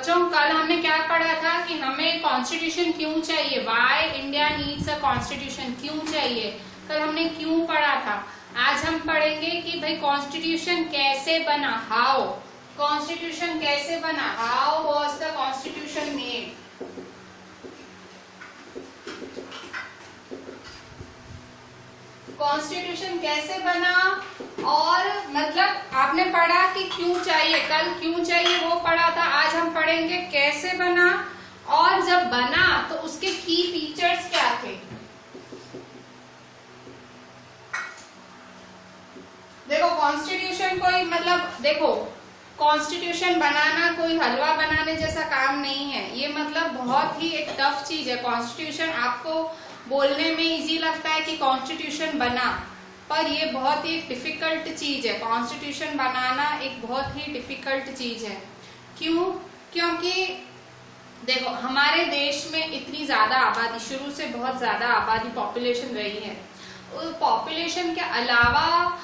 बच्चों कल हमने क्या पढ़ा था कि हमें कॉन्स्टिट्यूशन क्यों चाहिए, why India needs a constitution, क्यों चाहिए, कल हमने क्यों पढ़ा था। आज हम पढ़ेंगे कि भाई कॉन्स्टिट्यूशन कैसे बना, हाउ, कॉन्स्टिट्यूशन कैसे बना, how was the constitution made. Constitution कैसे बना और मतलब आपने पढ़ा कि क्यों चाहिए, कल क्यों चाहिए वो पढ़ा था। आज हम पढ़ेंगे कैसे बना और जब बना तो उसके की फीचर्स क्या थे। देखो कॉन्स्टिट्यूशन कोई मतलब देखो कॉन्स्टिट्यूशन बनाना कोई हलवा बनाने जैसा काम नहीं है, ये मतलब बहुत ही एक टफ चीज है। कॉन्स्टिट्यूशन आपको बोलने में इजी लगता है कि कॉन्स्टिट्यूशन बना, पर ये बहुत ही डिफिकल्ट चीज है। कॉन्स्टिट्यूशन बनाना एक बहुत ही डिफिकल्ट चीज है। क्यों? क्योंकि देखो हमारे देश में इतनी ज्यादा आबादी, शुरू से बहुत ज्यादा आबादी पॉपुलेशन रही है। पॉपुलेशन के अलावा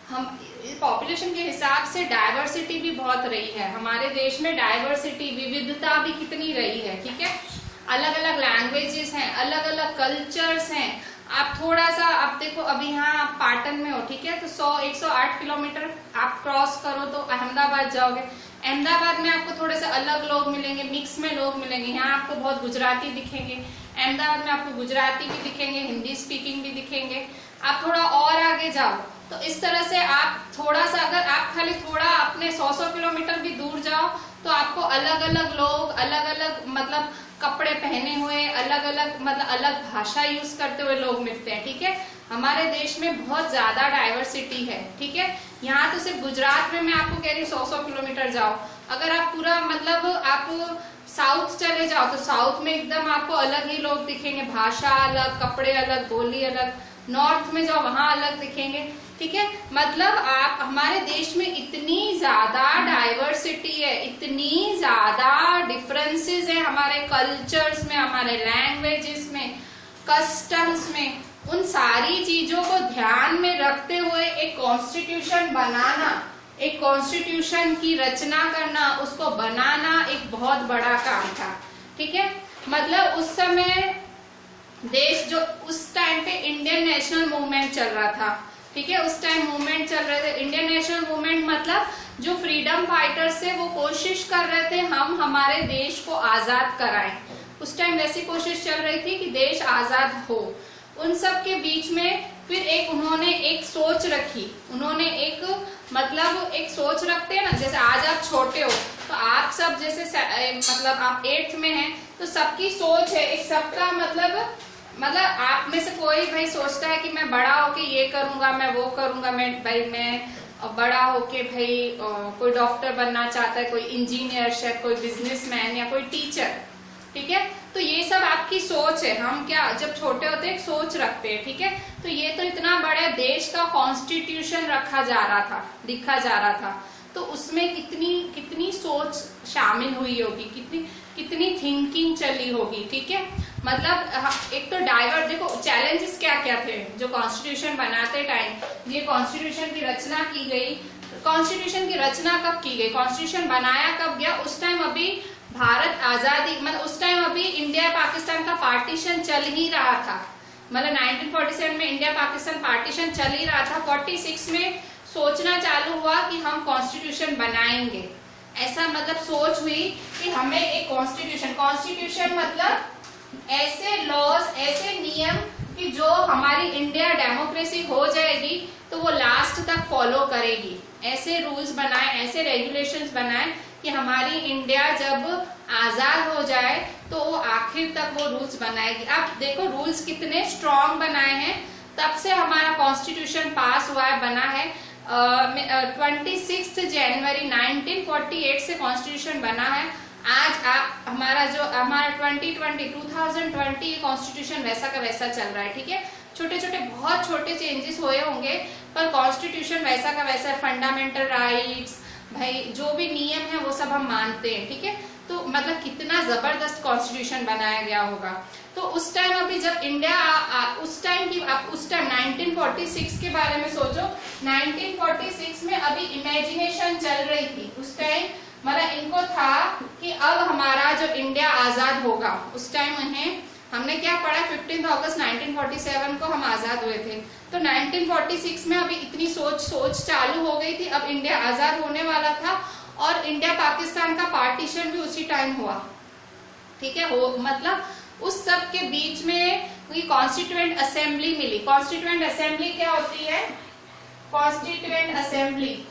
हम पॉपुलेशन के हिसाब से डाइवर्सिटी भी बहुत रही है। हमारे देश में डाइवर्सिटी, विविधता भी कितनी रही है, ठीक है। अलग अलग लैंग्वेजेस हैं, अलग अलग कल्चर्स हैं। आप थोड़ा सा आप देखो अभी यहाँ आप पाटन में हो, ठीक है, तो 108 किलोमीटर आप क्रॉस करो तो अहमदाबाद जाओगे। अहमदाबाद में आपको थोड़े से अलग लोग मिलेंगे, मिक्स में लोग मिलेंगे। यहाँ आपको बहुत गुजराती दिखेंगे, अहमदाबाद में आपको गुजराती भी दिखेंगे, हिंदी स्पीकिंग भी दिखेंगे। आप थोड़ा और आगे जाओ तो इस तरह से आप थोड़ा सा, अगर आप खाली थोड़ा अपने 100 किलोमीटर भी दूर जाओ तो आपको अलग अलग लोग, अलग अलग मतलब कपड़े पहने हुए, अलग अलग मतलब अलग भाषा यूज करते हुए लोग मिलते हैं, ठीक है। हमारे देश में बहुत ज्यादा डाइवर्सिटी है, ठीक है। यहाँ तो सिर्फ गुजरात में मैं आपको कह रही हूँ 100 किलोमीटर जाओ। अगर आप पूरा मतलब आप साउथ चले जाओ तो साउथ में एकदम आपको अलग ही लोग दिखेंगे, भाषा अलग, कपड़े अलग, बोली अलग। नॉर्थ में जाओ वहां अलग दिखेंगे, ठीक है। मतलब आप हमारे देश में इतनी ज्यादा डाइवर्सिटी है, इतनी ज्यादा डिफरेंसेस है हमारे कल्चर्स में, हमारे लैंग्वेजेस में, कस्टम्स में। उन सारी चीजों को ध्यान में रखते हुए एक कॉन्स्टिट्यूशन बनाना, एक कॉन्स्टिट्यूशन की रचना करना, उसको बनाना एक बहुत बड़ा काम था, ठीक है। मतलब उस समय देश जो उस टाइम पे इंडियन नेशनल मूवमेंट चल रहा था, ठीक है, उस टाइम मूवमेंट चल रहे थे। इंडियन नेशनल मूवमेंट मतलब जो फ्रीडम फाइटर्स थे वो कोशिश कर रहे थे हम हमारे देश को आजाद कराएं। उस टाइम वैसी कोशिश चल रही थी कि देश आजाद हो। उन सब के बीच में फिर उन्होंने एक सोच रखी, उन्होंने एक मतलब एक सोच रखते हैं ना, जैसे आज आप छोटे हो तो आप सब जैसे मतलब आप 8th में हैं तो सबकी सोच है एक, सबका मतलब आप में से कोई भाई सोचता है कि मैं बड़ा होके ये करूंगा, मैं वो करूंगा, मैं बड़ा होके भाई कोई डॉक्टर बनना चाहता है, कोई इंजीनियर, शायद कोई बिजनेसमैन या कोई टीचर, ठीक है। तो ये सब आपकी सोच है। हम क्या जब छोटे होते हैं सोच रखते हैं, ठीक है। तो ये तो इतना बड़ा देश का कॉन्स्टिट्यूशन रखा जा रहा था, लिखा जा रहा था, तो उसमें कितनी सोच शामिल हुई होगी, कितनी थिंकिंग चली होगी, ठीक है। मतलब एक तो देखो चैलेंजेस क्या क्या थे जो कॉन्स्टिट्यूशन बनाते टाइम, ये कॉन्स्टिट्यूशन की रचना की गई। कॉन्स्टिट्यूशन की रचना कब की गई, कॉन्स्टिट्यूशन बनाया कब गया, उस टाइम अभी भारत आजादी, मतलब उस टाइम अभी इंडिया पाकिस्तान का पार्टीशन चल ही रहा था। मतलब 1947 में इंडिया पाकिस्तान पार्टीशन चल ही रहा था। 46 में सोचना चालू हुआ कि हम कॉन्स्टिट्यूशन बनाएंगे। ऐसा मतलब सोच हुई कि हमें एक कॉन्स्टिट्यूशन मतलब ऐसे लॉज, ऐसे नियम कि जो हमारी इंडिया डेमोक्रेसी हो जाएगी तो वो लास्ट तक फॉलो करेगी। ऐसे रूल्स बनाए, ऐसे रेगुलेशंस बनाए कि हमारी इंडिया जब आजाद हो जाए तो वो आखिर तक वो रूल्स बनाएगी। आप देखो रूल्स कितने स्ट्रॉन्ग बनाए हैं, तब से हमारा कॉन्स्टिट्यूशन पास हुआ है, बना है। 26 जनवरी 1948 से कॉन्स्टिट्यूशन बना है। आज आप हमारा 2020 कॉन्स्टिट्यूशन वैसा का वैसा चल रहा है, ठीक है। छोटे छोटे बहुत छोटे चेंजेस हुए होंगे पर कॉन्स्टिट्यूशन वैसा का वैसा है। फंडामेंटल राइट्स, भाई जो भी नियम है वो सब हम मानते हैं, ठीक है। तो मतलब कितना जबरदस्त कॉन्स्टिट्यूशन बनाया गया होगा। तो उस टाइम अभी जब इंडिया उस टाइम 1946 के बारे में सोचो। 1946 में अभी इमेजिनेशन चल रही थी उस टाइम। मतलब इनको था कि अब हमारा जो इंडिया आजाद होगा उस टाइम उन्हें हमने क्या पढ़ा, 15 अगस्त 1947 को हम आजाद हुए थे। तो 1946 में अभी इतनी सोच चालू हो गई थी, अब इंडिया आजाद होने वाला था और इंडिया पाकिस्तान का पार्टीशन भी उसी टाइम हुआ। ठीक है, हो मतलब उस सब के बीच में कोई कॉन्स्टिट्यूएंट असेंबली मिली। कॉन्स्टिट्यूएंट असेंबली क्या होती है? Constituent assembly,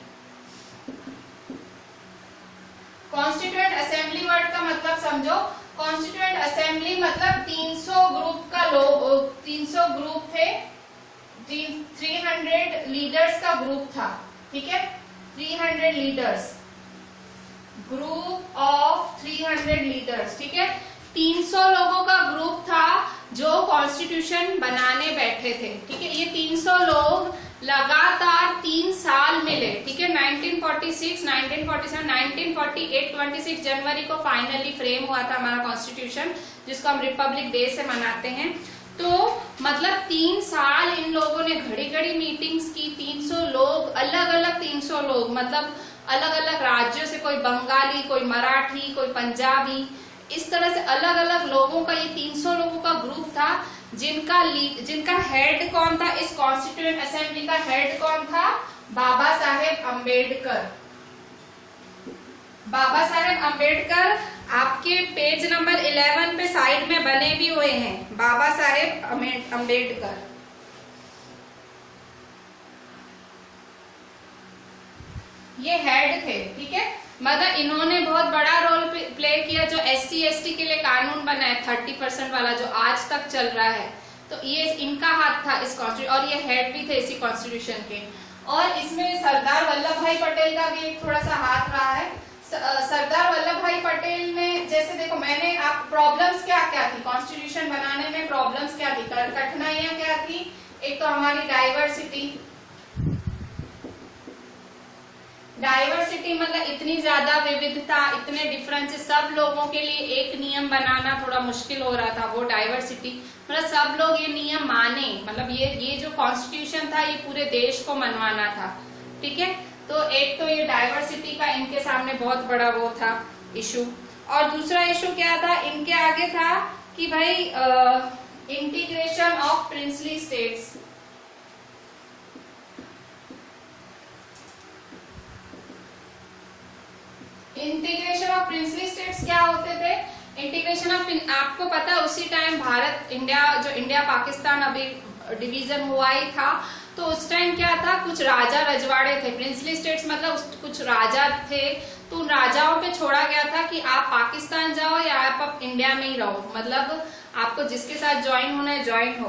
constituent assembly word का मतलब समझो। कॉन्स्टिट्यूएंट असेंबली मतलब 300 ग्रुप का लोग, 300 ग्रुप थे, 300 लीडर्स का ग्रुप था। ठीक है, 300 लीडर्स, ग्रुप ऑफ 300 लीडर्स। ठीक है, 300 लोगों का ग्रुप था जो कॉन्स्टिट्यूशन बनाने बैठे थे। ठीक है, ये 300 लोग लगातार 3 साल मिले। ठीक है, 1946, 1947, 1948, 26 जनवरी को फाइनली फ्रेम हुआ था हमारा कॉन्स्टिट्यूशन, जिसको हम रिपब्लिक डे से मनाते हैं। तो मतलब 3 साल इन लोगों ने घड़ी घड़ी मीटिंग्स की। 300 लोग, अलग अलग 300 लोग, मतलब अलग अलग राज्यों से, कोई बंगाली, कोई मराठी, कोई पंजाबी, इस तरह से अलग अलग लोगों का ये 300 लोगों का ग्रुप था, जिनका हेड कौन था? इस कॉन्स्टिट्यूएंट असेंबली का हेड कौन था? बाबा साहेब अम्बेडकर। बाबा साहेब अम्बेडकर आपके पेज नंबर 11 पे साइड में बने भी हुए हैं, बाबा साहेब अम्बेडकर। ये हेड थे। ठीक है, मतलब इन्होंने बहुत बड़ा रोल प्ले किया। जो SC ST के लिए कानून बना है 30% वाला, जो आज तक चल रहा है, तो ये इनका हाथ था इस कॉन्स्टिट्यूशन, और ये हेड भी थे इसी कॉन्स्टिट्यूशन के। और इसमें सरदार वल्लभ भाई पटेल का भी एक थोड़ा सा हाथ रहा है। सरदार वल्लभ भाई पटेल में जैसे देखो, मैंने आप प्रॉब्लम्स क्या क्या थी कॉन्स्टिट्यूशन बनाने में, प्रॉब्लम्स क्या थी, कठिनाइयां क्या थी? एक तो हमारी डाइवर्सिटी मतलब इतनी ज्यादा विविधता, इतने डिफरेंसेस, सब लोगों के लिए एक नियम बनाना थोड़ा मुश्किल हो रहा था। वो डाइवर्सिटी मतलब सब लोग ये नियम माने, मतलब ये जो कॉन्स्टिट्यूशन था ये पूरे देश को मनवाना था। ठीक है, तो एक तो ये डाइवर्सिटी का इनके सामने बहुत बड़ा वो था इशू। और दूसरा इशू क्या था इनके आगे था कि भाई integration of princely states. Integration of princely states क्या होते थे? इंटीग्रेशन ऑफ, आपको पता है उसी टाइम भारत इंडिया पाकिस्तान अभी डिवीजन हुआ ही था, तो उस टाइम क्या था, कुछ राजा रजवाड़े थे। प्रिंसली स्टेट्स मतलब कुछ राजा थे, तो उन राजाओं पे छोड़ा गया था कि आप पाकिस्तान जाओ या आप इंडिया में ही रहो, मतलब आपको जिसके साथ ज्वाइन होना है ज्वाइन हो।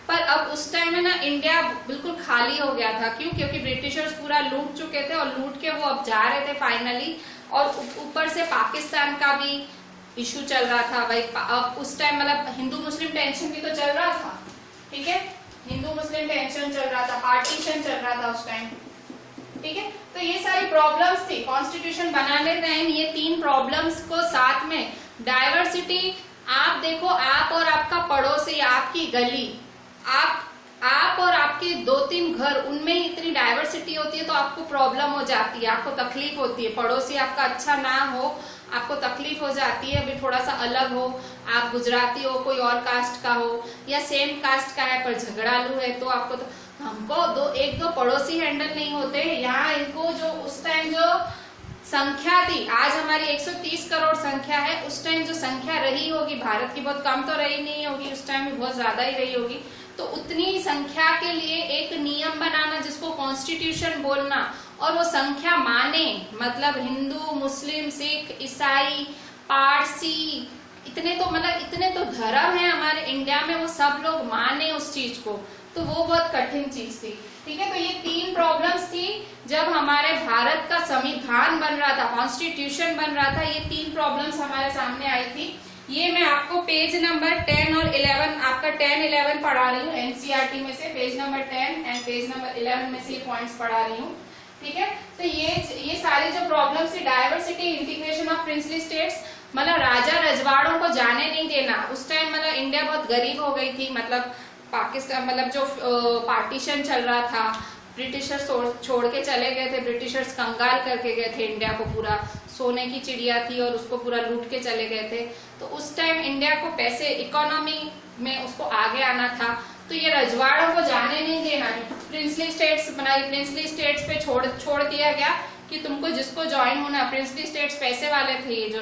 पर अब उस टाइम में ना इंडिया बिल्कुल खाली हो गया था। क्यों? क्योंकि ब्रिटिशर्स पूरा लूट चुके थे, और लूट के वो अब जा रहे थे फाइनली, और ऊपर से पाकिस्तान का भी इशू चल रहा था भाई। अब उस टाइम मतलब हिंदू मुस्लिम टेंशन भी तो चल रहा था। ठीक है, हिंदू मुस्लिम टेंशन चल रहा था, पार्टीशन चल रहा था उस टाइम। ठीक है, तो ये सारी प्रॉब्लम्स थी कॉन्स्टिट्यूशन बनाने टाइम। ये 3 प्रॉब्लम्स को साथ में, डाइवर्सिटी, आप देखो आप और आपका पड़ोसी, आपकी गली, आप और आपके 2-3 घर, उनमें ही इतनी डाइवर्सिटी होती है, तो आपको प्रॉब्लम हो जाती है, आपको तकलीफ होती है। पड़ोसी आपका अच्छा ना हो, आपको तकलीफ हो जाती है, अभी थोड़ा सा अलग हो, आप गुजराती हो, कोई और कास्ट का हो, या सेम कास्ट का है पर झगड़ालू है, तो आपको तो, हमको 1-2 पड़ोसी हैंडल नहीं होते। यहाँ इनको जो उस टाइम जो संख्या थी, आज हमारी 130 करोड़ संख्या है, उस टाइम जो संख्या रही होगी भारत की, बहुत कम तो रही नहीं होगी, उस टाइम भी बहुत ज्यादा ही रही होगी। तो उतनी संख्या के लिए एक नियम बनाना जिसको कॉन्स्टिट्यूशन बोलना, और वो संख्या माने, मतलब हिंदू, मुस्लिम, सिख, ईसाई, पारसी, इतने तो धर्म है हमारे इंडिया में, वो सब लोग माने उस चीज को, तो वो बहुत कठिन चीज थी। ठीक है, तो ये 3 प्रॉब्लम्स थी जब हमारे भारत का संविधान बन रहा था, कॉन्स्टिट्यूशन बन रहा था, ये 3 प्रॉब्लम्स हमारे सामने आई थी। ये मैं आपको पेज नंबर 10 और 11, आपका 10-11 पढ़ा रही हूँ एनसीईआरटी में से, page number 10 and page number 11 में से ये पॉइंट्स पढ़ा रही हूँ। ठीक है, तो ये सारी जो प्रॉब्लम्स थी, diversity, integration of princely states, मतलब राजा रजवाड़ों को जाने नहीं देना। उस टाइम मतलब इंडिया बहुत गरीब हो गई थी, मतलब पाकिस्तान, मतलब जो पार्टीशन चल रहा था, ब्रिटिशर्स छोड़ के चले गए थे, ब्रिटिशर्स कंगाल करके गए थे इंडिया को, पूरा सोने की चिड़िया थी और उसको पूरा लूट के चले गए थे। तो उस टाइम इंडिया को पैसे इकोनॉमी में उसको आगे आना था, तो ये रजवाड़ों को जाने नहीं देना। प्रिंसली स्टेट्स बनाई, प्रिंसली स्टेट्स पे छोड़ दिया गया कि तुमको जिसको ज्वाइन होना। प्रिंसली स्टेट्स पैसे वाले थे, ये जो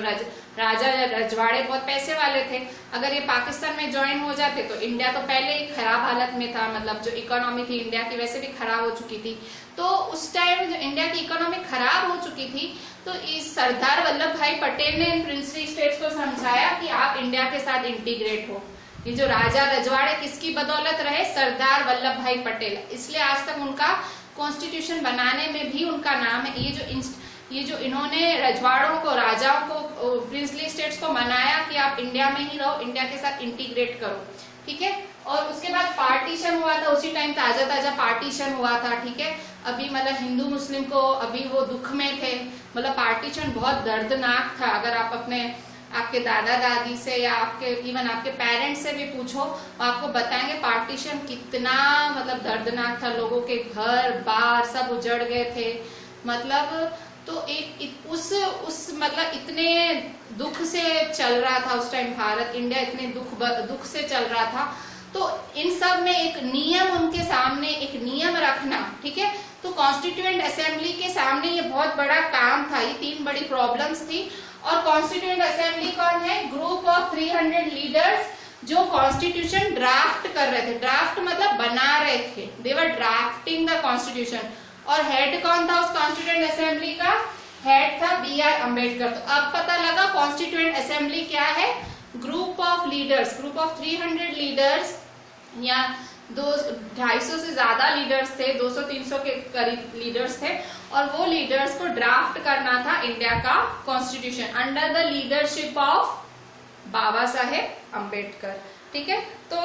राजा रजवाड़े बहुत पैसे वाले थे। अगर ये पाकिस्तान में ज्वाइन हो जाते तो इंडिया तो पहले ही खराब हालत में था, मतलब जो इकोनॉमी थी इंडिया की वैसे भी खराब हो चुकी थी। तो उस टाइम जो इंडिया की इकोनॉमी खराब हो चुकी थी, तो इस सरदार वल्लभ भाई पटेल ने इन प्रिंसली स्टेट्स को समझाया कि आप इंडिया के साथ इंटीग्रेट हो। ये जो राजा रजवाड़े किसकी बदौलत रहे? सरदार वल्लभ भाई पटेल। इसलिए आज तक उनका कॉन्स्टिट्यूशन बनाने में भी उनका नाम है। ये जो इन्होंने रजवाड़ों को, राजाओं को, प्रिंसली स्टेट्स को मनाया कि आप इंडिया में ही रहो, इंडिया के साथ इंटीग्रेट करो, ठीक है। और उसके बाद पार्टीशन हुआ था, उसी टाइम ताजा पार्टीशन हुआ था, ठीक है। अभी मतलब हिंदू मुस्लिम को अभी वो दुख में थे, मतलब पार्टीशन बहुत दर्दनाक था। अगर आप आपके दादा दादी से या आपके इवन आपके पेरेंट्स से भी पूछो, आपको बताएंगे पार्टीशन कितना मतलब दर्दनाक था। लोगों के घर बार सब उजड़ गए थे, मतलब तो उस मतलब इतने दुख से चल रहा था उस टाइम भारत, इंडिया इतने दुख से चल रहा था। तो इन सब में एक नियम, उनके सामने एक नियम रखना, ठीक है। तो कॉन्स्टिट्यूएंट असेंबली के सामने ये बहुत बड़ा काम था, ये 3 बड़ी प्रॉब्लम्स थी। और कॉन्स्टिट्यूएंट असेंबली कौन है? ग्रुप ऑफ 300 लीडर्स जो कॉन्स्टिट्यूशन ड्राफ्ट कर रहे थे। ड्राफ्ट मतलब बना रहे थे, दे वर ड्राफ्टिंग द कॉन्स्टिट्यूशन। और हेड कौन था उस कॉन्स्टिट्यूएंट असेंबली का? हेड था BR अम्बेडकर। तो अब पता लगा कॉन्स्टिट्यूएंट असेंबली क्या है? Group of leaders, group of 300 leaders या 250 से ज्यादा लीडर्स थे, 200-300 के करीब लीडर्स थे। और वो लीडर्स को ड्राफ्ट करना था इंडिया का constitution under the leadership of Baba Saheb Ambedkar, ठीक है। तो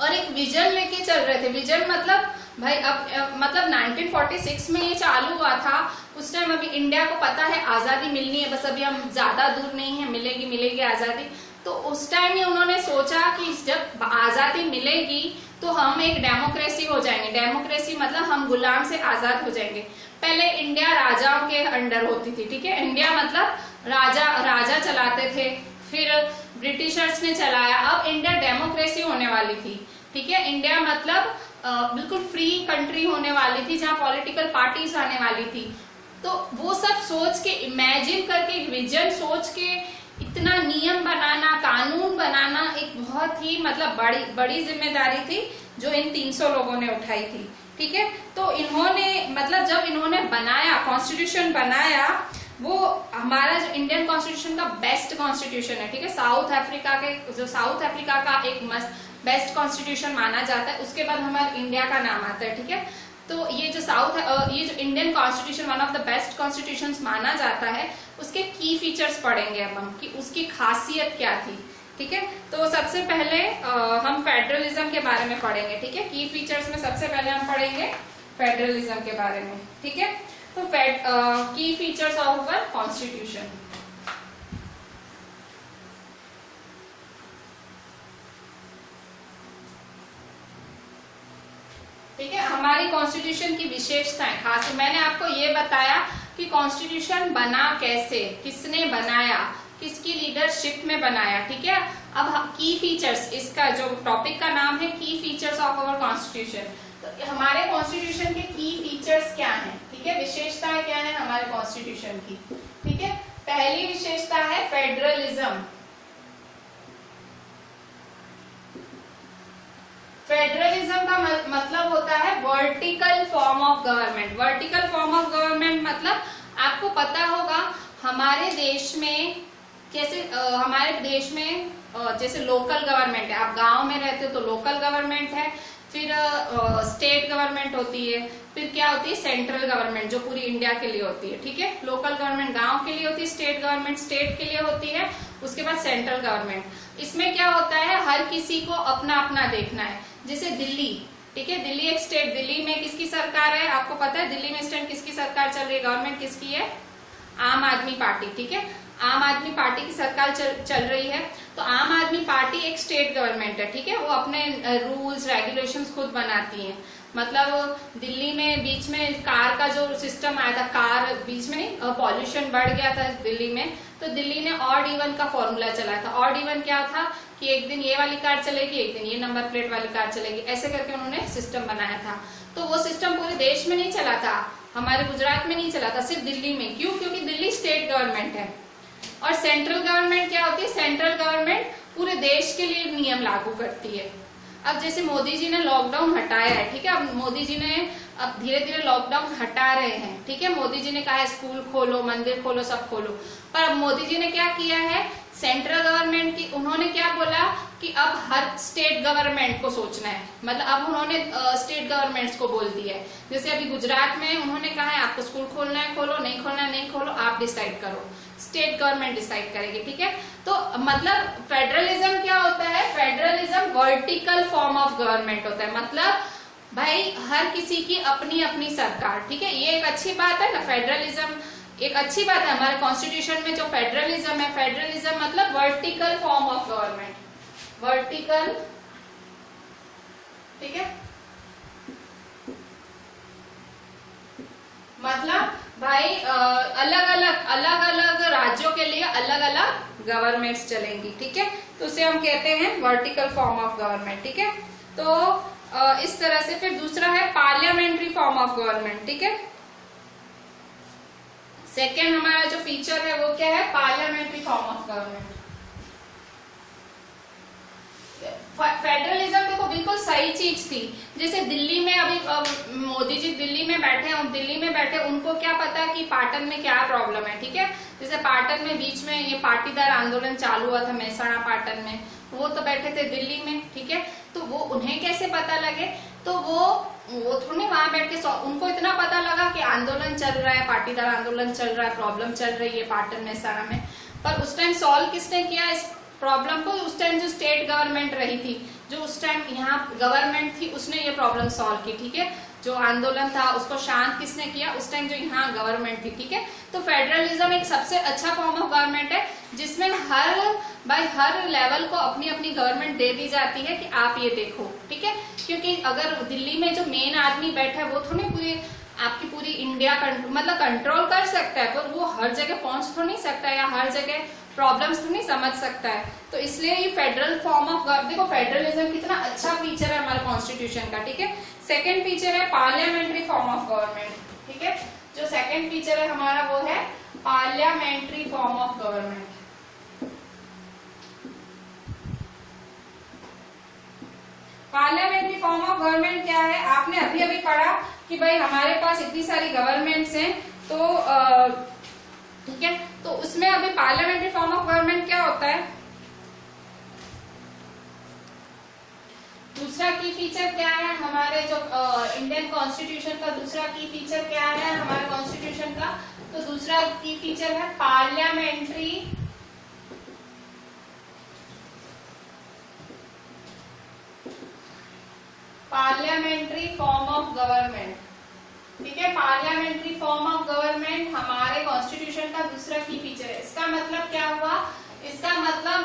और एक विजन लेके चल रहे थे। विजन मतलब भाई अब मतलब 1946 में ये चालू हुआ था। उस टाइम अभी इंडिया को पता है आजादी मिलनी है, बस अभी हम ज्यादा दूर नहीं है, मिलेगी आजादी। तो उस टाइम ही उन्होंने सोचा कि जब आजादी मिलेगी तो हम एक डेमोक्रेसी हो जाएंगे। डेमोक्रेसी मतलब हम गुलाम से आजाद हो जाएंगे। पहले इंडिया राजाओं के अंडर होती थी, ठीक है। इंडिया मतलब राजा चलाते थे, फिर ब्रिटिशर्स ने चलाया। अब इंडिया डेमोक्रेसी होने वाली थी, ठीक है। इंडिया मतलब बिल्कुल फ्री कंट्री होने वाली थी, जहाँ पॉलिटिकल पार्टीज आने वाली थी। तो वो सब सोच के, इमेजिन करके, एक विजन सोच के इतना नियम बनाना, कानून बनाना एक बहुत ही मतलब बड़ी जिम्मेदारी थी जो इन 300 लोगों ने उठाई थी, ठीक है। तो इन्होंने मतलब जब इन्होंने बनाया, कॉन्स्टिट्यूशन बनाया, वो हमारा जो इंडियन कॉन्स्टिट्यूशन का बेस्ट कॉन्स्टिट्यूशन है, ठीक है। साउथ अफ्रीका का एक मस्त बेस्ट कॉन्स्टिट्यूशन माना जाता है। उसके बाद हमारे इंडिया का नाम आता है, ठीक है। तो ये जो Indian constitution one of the best constitutions माना जाता है, उसके की फीचर्स पढ़ेंगे अब हम कि उसकी खासियत क्या थी, ठीक है। तो सबसे पहले हम फेडरलिज्म के बारे में पढ़ेंगे, ठीक है। की फीचर्स में सबसे पहले हम पढ़ेंगे फेडरलिज्म के बारे में, ठीक है। तो की फीचर्स ऑफ अवर कॉन्स्टिट्यूशन, ठीक है। हमारी कॉन्स्टिट्यूशन की विशेषताएं, खास मैंने आपको ये बताया कि कॉन्स्टिट्यूशन बना कैसे, किसने बनाया, किसकी लीडरशिप में बनाया, ठीक है। अब की फीचर्स, इसका जो टॉपिक का नाम है की फीचर्स ऑफ अवर कॉन्स्टिट्यूशन। तो हमारे कॉन्स्टिट्यूशन के की फीचर्स क्या हैं, ठीक है, विशेषताएं क्या है हमारे कॉन्स्टिट्यूशन की, ठीक है। पहली विशेषता है फेडरलिज्म। फेडरलिज्म का मतलब होता है vertical form of government. Vertical form of government मतलब आपको पता होगा हमारे देश में कैसे, जैसे लोकल गवर्नमेंट है, आप गांव में रहते हो तो लोकल गवर्नमेंट है, फिर स्टेट गवर्नमेंट होती है, फिर क्या होती है सेंट्रल गवर्नमेंट जो पूरी इंडिया के लिए होती है, ठीक है। लोकल गवर्नमेंट गांव के लिए होती है, स्टेट गवर्नमेंट स्टेट के लिए होती है, उसके बाद सेंट्रल गवर्नमेंट। इसमें क्या होता है, हर किसी को अपना अपना देखना है। जैसे दिल्ली, ठीक है, दिल्ली एक स्टेट, दिल्ली में किसकी सरकार है आपको पता है? दिल्ली में इस टाइम किसकी सरकार चल रही है, गवर्नमेंट किसकी है? आम आदमी पार्टी, ठीक है। आम आदमी पार्टी की सरकार चल रही है। तो आम आदमी पार्टी एक स्टेट गवर्नमेंट है, ठीक है, वो अपने रूल्स रेगुलेशंस खुद बनाती है। मतलब दिल्ली में बीच में कार का जो सिस्टम आया था, कार बीच में पॉल्यूशन बढ़ गया था दिल्ली में, तो दिल्ली ने ऑड इवन का फॉर्मूला चलाया था। ऑड इवन क्या था कि एक दिन ये वाली कार चलेगी, एक दिन ये नंबर प्लेट वाली कार चलेगी, ऐसे करके उन्होंने सिस्टम बनाया था। तो वो सिस्टम पूरे देश में नहीं चला था, हमारे गुजरात में नहीं चला था, सिर्फ दिल्ली में। क्यों? क्योंकि दिल्ली स्टेट गवर्नमेंट है और सेंट्रल गवर्नमेंट क्या होती है, सेंट्रल गवर्नमेंट पूरे देश के लिए नियम लागू करती है। अब जैसे मोदी जी ने लॉकडाउन हटाया है, ठीक है, अब मोदी जी ने अब धीरे धीरे लॉकडाउन हटा रहे हैं, ठीक है, मोदी जी ने कहा है स्कूल खोलो, मंदिर खोलो, सब खोलो, पर अब मोदी जी ने क्या किया है, सेंट्रल गवर्नमेंट की उन्होंने क्या बोला कि अब हर स्टेट गवर्नमेंट को सोचना है, मतलब अब उन्होंने स्टेट गवर्नमेंट्स को बोल दिया है। जैसे अभी गुजरात में उन्होंने कहा है आपको स्कूल खोलना है खोलो, नहीं खोलना है नहीं खोलो, आप डिसाइड करो, स्टेट गवर्नमेंट डिसाइड करेगी, ठीक है। तो मतलब फेडरलिज्म क्या होता है, federalism vertical form of government होता है, मतलब भाई हर किसी की अपनी अपनी सरकार, ठीक है, ये एक अच्छी बात है ना, फेडरलिज्म एक अच्छी बात है। हमारे कॉन्स्टिट्यूशन में जो फेडरलिज्म है, फेडरलिज्म मतलब vertical form of government, vertical, ठीक है, मतलब भाई अलग अलग राज्यों के लिए अलग अलग गवर्नमेंट्स चलेंगी, ठीक है, तो उसे हम कहते हैं वर्टिकल फॉर्म ऑफ गवर्नमेंट, ठीक है। तो इस तरह से फिर दूसरा है पार्लियामेंट्री फॉर्म ऑफ गवर्नमेंट, ठीक है। सेकेंड हमारा जो फीचर है वो क्या है, parliamentary form of government. Federalism देखो बिल्कुल सही चीज थी। जैसे दिल्ली में अभी मोदी जी दिल्ली में बैठे उनको क्या पता कि पाटन में क्या प्रॉब्लम है, ठीक है। जैसे पाटन में बीच में ये पाटीदार आंदोलन चालू हुआ था मेहसाणा पाटन में, वो तो बैठे थे दिल्ली में, ठीक है, तो वो उन्हें कैसे पता लगे, तो वो थोड़ी वहां बैठ के उनको इतना पता लगा कि आंदोलन चल रहा है, पाटीदार आंदोलन चल रहा है, प्रॉब्लम चल रही है पाटन मेहसाणा में, पर उस टाइम सॉल्व किसने किया इस प्रॉब्लम को, उस टाइम जो स्टेट गवर्नमेंट रही थी, जो उस टाइम यहाँ गवर्नमेंट थी, उसने ये प्रॉब्लम सॉल्व की, ठीक है। जो आंदोलन था उसको शांत किसने किया, उस टाइम जो यहाँ गवर्नमेंट थी, ठीक है। तो फेडरलिज्म एक सबसे अच्छा फॉर्म ऑफ गवर्नमेंट है जिसमें हर लेवल को अपनी अपनी गवर्नमेंट दे दी जाती है कि आप ये देखो, ठीक है। क्योंकि अगर दिल्ली में जो मेन आदमी बैठा है वो थोड़ी पूरी आपकी पूरी इंडिया मतलब कंट्रोल कर सकता है, पर वो हर जगह पहुंच तो नहीं सकता है या हर जगह प्रॉब्लम्स तो नहीं समझ सकता है। तो इसलिए ये फेडरल फॉर्म ऑफ देखो फेडरलिज्म कितना अच्छा फीचर है हमारे कॉन्स्टिट्यूशन का, ठीक है। सेकंड फीचर है पार्लियामेंट्री फॉर्म ऑफ गवर्नमेंट, ठीक है। जो सेकंड फीचर है हमारा वो है parliamentary form of government. Parliamentary form of government क्या है, आपने अभी अभी पढ़ा कि भाई हमारे पास इतनी सारी गवर्नमेंट्स हैं, तो ठीक है, तो उसमें अभी पार्लियामेंट्री फॉर्म ऑफ गवर्नमेंट क्या होता है, दूसरा की फीचर क्या है हमारे जो इंडियन कॉन्स्टिट्यूशन का, दूसरा की फीचर क्या है हमारे कॉन्स्टिट्यूशन का, तो दूसरा की फीचर है पार्लियामेंट्री फॉर्म ऑफ गवर्नमेंट, ठीक है। पार्लियामेंट्री फॉर्म ऑफ गवर्नमेंट हमारे कॉन्स्टिट्यूशन का दूसरा की फीचर है। इसका मतलब क्या हुआ, इसका मतलब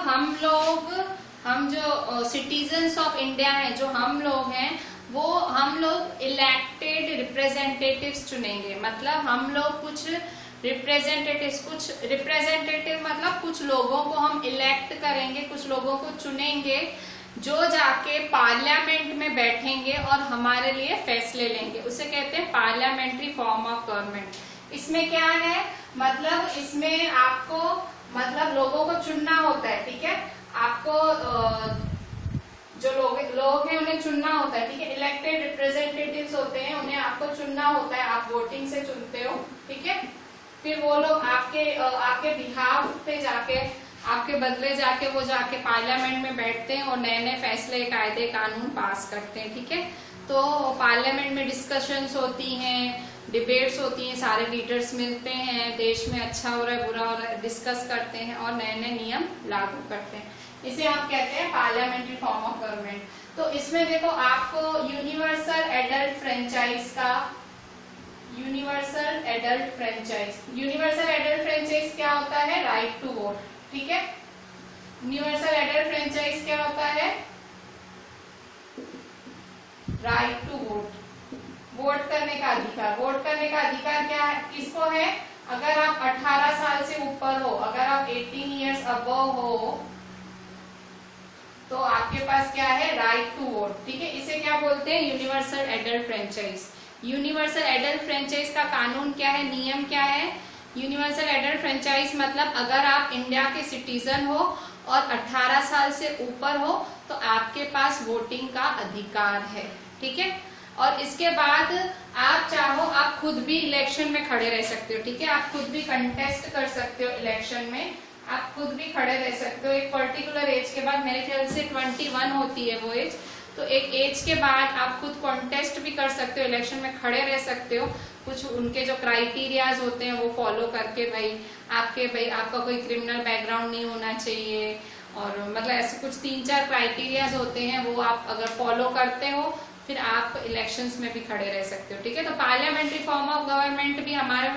हम जो सिटीजन्स ऑफ इंडिया हैं, जो हम लोग हैं, वो हम लोग इलेक्टेड रिप्रेजेंटेटिव्स चुनेंगे, मतलब हम लोग कुछ रिप्रेजेंटेटिव मतलब कुछ लोगों को हम इलेक्ट करेंगे, कुछ लोगों को चुनेंगे जो जाके पार्लियामेंट में बैठेंगे और हमारे लिए फैसले लेंगे, उसे कहते हैं पार्लियामेंट्री फॉर्म ऑफ गवर्नमेंट। इसमें क्या है, मतलब इसमें आपको मतलब लोगों को चुनना होता है, ठीक है, आपको जो लोग हैं उन्हें चुनना होता है, ठीक है। इलेक्टेड रिप्रेजेंटेटिव्स होते हैं, उन्हें आपको चुनना होता है, आप वोटिंग से चुनते हो, ठीक है। फिर वो लोग आपके बिहाफ पे जाके, आपके बदले जाके वो जाके पार्लियामेंट में बैठते हैं और नए नए फैसले, कायदे, कानून पास करते हैं, ठीक है। तो पार्लियामेंट में डिस्कशंस होती हैं, डिबेट्स होती हैं, सारे लीडर्स मिलते हैं, देश में अच्छा हो रहा है बुरा हो रहा है डिस्कस करते हैं और नए नए नियम लागू करते हैं, इसे हम कहते हैं पार्लियामेंट्री फॉर्म ऑफ गवर्नमेंट। तो इसमें देखो आपको यूनिवर्सल एडल्ट फ्रेंचाइज क्या होता है, राइट टू वोट, ठीक है। यूनिवर्सल एडल्ट फ्रेंचाइज क्या होता है, राइट टू वोट, वोट करने का अधिकार। वोट करने का अधिकार क्या है, किसको है, अगर आप 18 साल से ऊपर हो, अगर आप 18 ईयर्स अबव हो तो आपके पास क्या है, राइट टू वोट। ठीक है, इसे क्या बोलते हैं, universal adult franchise. Universal adult franchise का कानून क्या है, नियम क्या है, यूनिवर्सल एडल्ट फ्रेंचाइज मतलब अगर आप इंडिया के सिटीजन हो और 18 साल से ऊपर हो तो आपके पास वोटिंग का अधिकार है। ठीक है, और इसके बाद आप चाहो आप खुद भी इलेक्शन में खड़े रह सकते हो। ठीक है, आप खुद भी कंटेस्ट कर सकते हो इलेक्शन में, आप खुद भी खड़े रह सकते हो। एक पर्टिकुलर एज के बाद, मेरे ख्याल से 21 होती है वो एज, तो एक एज के बाद आप खुद कॉन्टेस्ट भी कर सकते हो, इलेक्शन में खड़े रह सकते हो। कुछ उनके जो क्राइटेरियाज होते हैं वो फॉलो करके, भाई आपका कोई क्रिमिनल बैकग्राउंड नहीं होना चाहिए, और मतलब ऐसे कुछ 3-4 क्राइटेरियाज होते हैं, वो आप अगर फॉलो करते हो फिर आप इलेक्शंस में भी खड़े रह सकते हो। ठीक है, तो पार्लियामेंट्री फॉर्म ऑफ गवर्नमेंट भी हमारे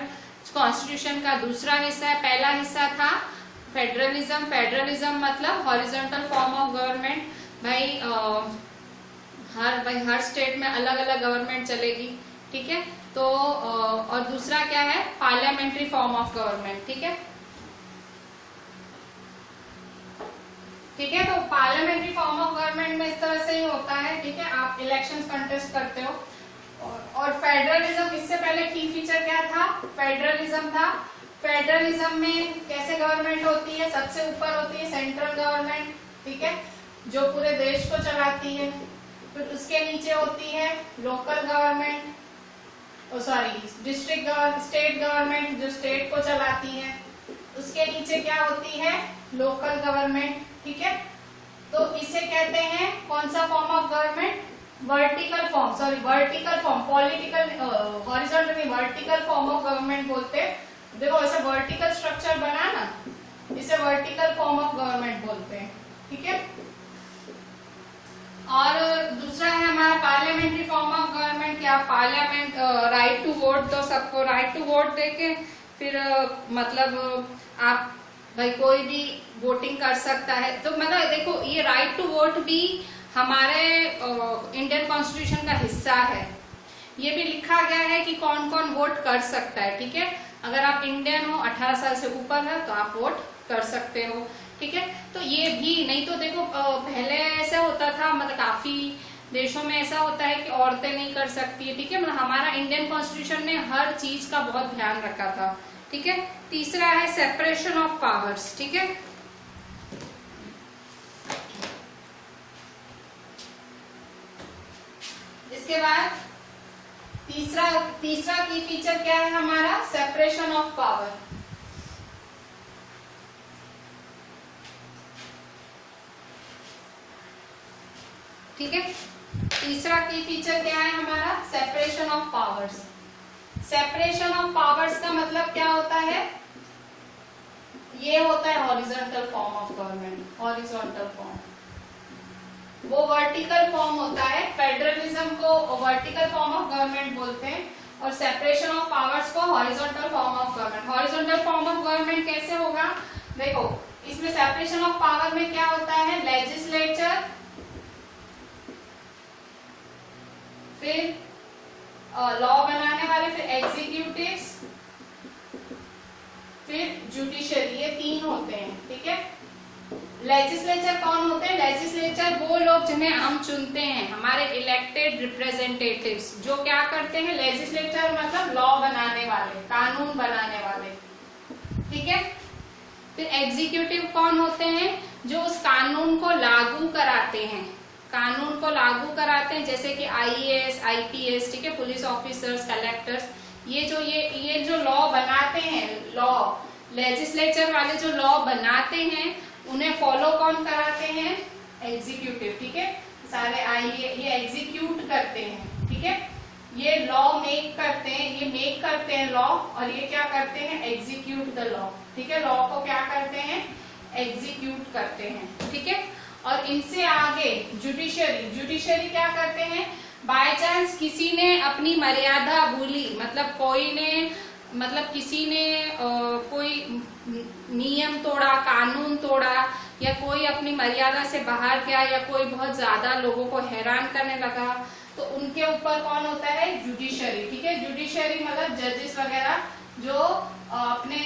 कॉन्स्टिट्यूशन का दूसरा हिस्सा है। पहला हिस्सा था फेडरलिज्म। फेडरलिज्म मतलब horizontal form of government, her state में अलग अलग गवर्नमेंट चलेगी। ठीक है, तो और दूसरा क्या है, पार्लियामेंट्री फॉर्म ऑफ गवर्नमेंट। ठीक है, ठीक है, तो पार्लियामेंट्री फॉर्म ऑफ गवर्नमेंट में इस तरह से ही होता है। ठीक है, आप इलेक्शंस कंटेस्ट करते हो। और फेडरलिज्म, इससे पहले की फीचर क्या था, फेडरलिज्म था। फेडरलिज्म में कैसे गवर्नमेंट होती है, सबसे ऊपर होती है सेंट्रल गवर्नमेंट, ठीक है, जो पूरे देश को चलाती है। फिर उसके नीचे होती है local government, district state government जो स्टेट को चलाती है। उसके नीचे क्या होती है, लोकल गवर्नमेंट। ठीक है, तो इसे कहते हैं कौन सा form of government, vertical form, political, horizontal में वर्टिकल फॉर्म ऑफ गवर्नमेंट बोलते हैं। देखो ऐसा वर्टिकल स्ट्रक्चर बना ना, इसे वर्टिकल फॉर्म ऑफ गवर्नमेंट बोलते हैं। ठीक है, और दूसरा है हमारा पार्लियामेंट्री फॉर्म ऑफ गवर्नमेंट। क्या पार्लियामेंट, राइट टू वोट, तो सबको राइट टू वोट देके फिर मतलब आप भाई कोई भी वोटिंग कर सकता है। तो मतलब देखो ये राइट टू वोट भी हमारे इंडियन कॉन्स्टिट्यूशन का हिस्सा है। ये भी लिखा गया है कि कौन कौन वोट कर सकता है। ठीक है, अगर आप इंडियन हो, 18 साल से ऊपर है तो आप वोट कर सकते हो। ठीक है, तो ये भी नहीं तो देखो पहले ऐसा होता था, मतलब काफी देशों में ऐसा होता है कि औरतें नहीं कर सकती है। ठीक है, मतलब हमारा इंडियन कॉन्स्टिट्यूशन ने हर चीज का बहुत ध्यान रखा था। ठीक है, तीसरा है सेपरेशन ऑफ पावर्स। ठीक है, इसके बाद तीसरा की फीचर क्या है हमारा, सेपरेशन ऑफ पावर। ठीक है, तीसरा की फीचर क्या है हमारा, separation of powers. Separation of powers का मतलब क्या होता है, ये होता है horizontal form of government. Horizontal form वो वर्टिकल फॉर्म होता है। फेडरलिज्म को वर्टिकल फॉर्म ऑफ गवर्नमेंट बोलते हैं और सेपरेशन ऑफ पावर्स को horizontal form of government. Horizontal form of government कैसे होगा, देखो इसमें सेपरेशन ऑफ पावर में क्या होता है, लेजिस्लेचर, फिर लॉ बनाने वाले, फिर एग्जीक्यूटिव्स, फिर जुडिशरी, ये 3 होते हैं। ठीक है, लेजिस्लेचर कौन होते हैं, लेजिस्लेचर वो लोग जिन्हें हम चुनते हैं, हमारे इलेक्टेड रिप्रेजेंटेटिव्स, जो क्या करते हैं, लेजिस्लेचर मतलब लॉ बनाने वाले, कानून बनाने वाले। ठीक है, फिर एग्जीक्यूटिव कौन होते हैं, जो उस कानून को लागू कराते हैं, कानून को लागू कराते हैं, जैसे कि IAS, IPS, ठीक है, पुलिस ऑफिसर्स, कलेक्टर्स, ये जो लॉ बनाते हैं, लॉ लेजिस्लेचर वाले जो लॉ बनाते हैं उन्हें फॉलो कौन कराते हैं, एग्जीक्यूटिव। ठीक है, सारे ये एग्जीक्यूट करते हैं। ठीक है, ये लॉ मेक करते हैं, ये मेक करते हैं लॉ, और ये क्या करते हैं, एग्जीक्यूट द लॉ। ठीक है, लॉ को क्या करते हैं, एग्जीक्यूट करते हैं। ठीक है, और इनसे आगे जुडिशरी क्या करते हैं, बाय चांस किसी ने अपनी मर्यादा भूली, मतलब किसी ने कोई नियम तोड़ा, कानून तोड़ा, या कोई अपनी मर्यादा से बाहर गया, या कोई बहुत ज्यादा लोगों को हैरान करने लगा, तो उनके ऊपर कौन होता है, जुडिशरी। ठीक है, जुडिशरी मतलब जजेस वगैरह जो अपने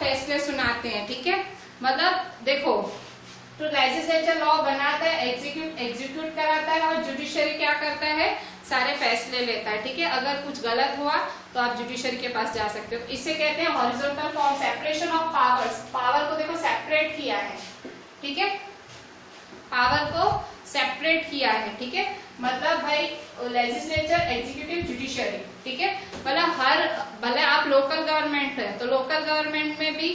फैसले सुनाते हैं। ठीक है, मतलब देखो, तो लेजिस्लेचर लॉ बनाता है, एग्जीक्यूट कराता है, और जुडिशरी क्या करता है, सारे फैसले लेता है। ठीक है, अगर कुछ गलत हुआ तो आप जुडिशरी के पास जा सकते हो। इसे कहते हैं horizontal form, separation of powers. Power को देखो सेपरेट किया है। ठीक है, पावर को सेपरेट किया है। ठीक है, मतलब भाई लेजिस्लेचर, एग्जीक्यूटिव, जुडिशरी। ठीक है, मतलब हर, भले आप लोकल गवर्नमेंट है तो लोकल गवर्नमेंट में भी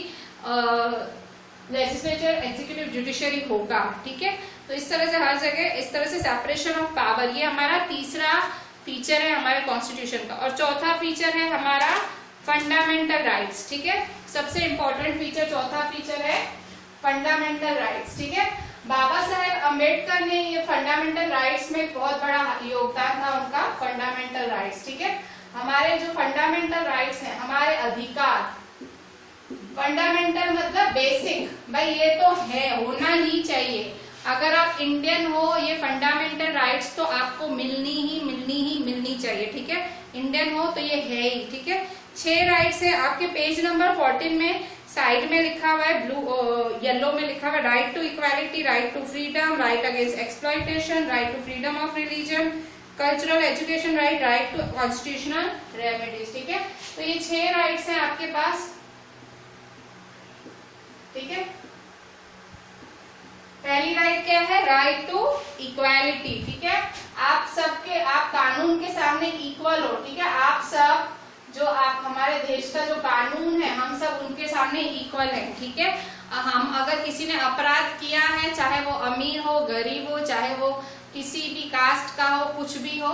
लेजिस्लेचर, एग्जीक्यूटिव, जुडिशरी होगा। ठीक है, तो इस तरह से हर जगह इस तरह से सेपरेशन ऑफ पावर, ये हमारा तीसरा फीचर है हमारे कॉन्स्टिट्यूशन का। और चौथा फीचर है हमारा फंडामेंटल राइट्स। ठीक है, सबसे इंपॉर्टेंट फीचर, चौथा फीचर है फंडामेंटल राइट्स। ठीक है, बाबा साहेब अम्बेडकर ने ये फंडामेंटल राइट्स में बहुत बड़ा योगदान था उनका, फंडामेंटल राइट्स। ठीक है, हमारे जो फंडामेंटल राइट्स हैं, हमारे अधिकार, फंडामेंटल मतलब बेसिक, भाई ये तो है, होना ही चाहिए। अगर आप इंडियन हो, ये फंडामेंटल राइट्स तो आपको मिलनी चाहिए। ठीक है, इंडियन हो तो ये है ही। ठीक है, 6 राइट्स है आपके पेज नंबर 14 में, साइड में लिखा हुआ है, ब्लू येलो में लिखा हुआ है, right to equality, right to freedom, right against exploitation, right to freedom of religion, cultural education right, right to constitutional remedies. ठीक है, तो ये 6 राइट्स हैं आपके पास। ठीक है, पहली राइट क्या है, राइट टू इक्वालिटी। ठीक है, आप सबके, आप कानून के सामने इक्वल हो। ठीक है, आप सब जो आप हमारे देश का जो कानून है, हम सब उनके सामने इक्वल है। ठीक है, हम अगर किसी ने अपराध किया है, चाहे वो अमीर हो, गरीब हो, चाहे वो किसी भी कास्ट का हो, कुछ भी हो,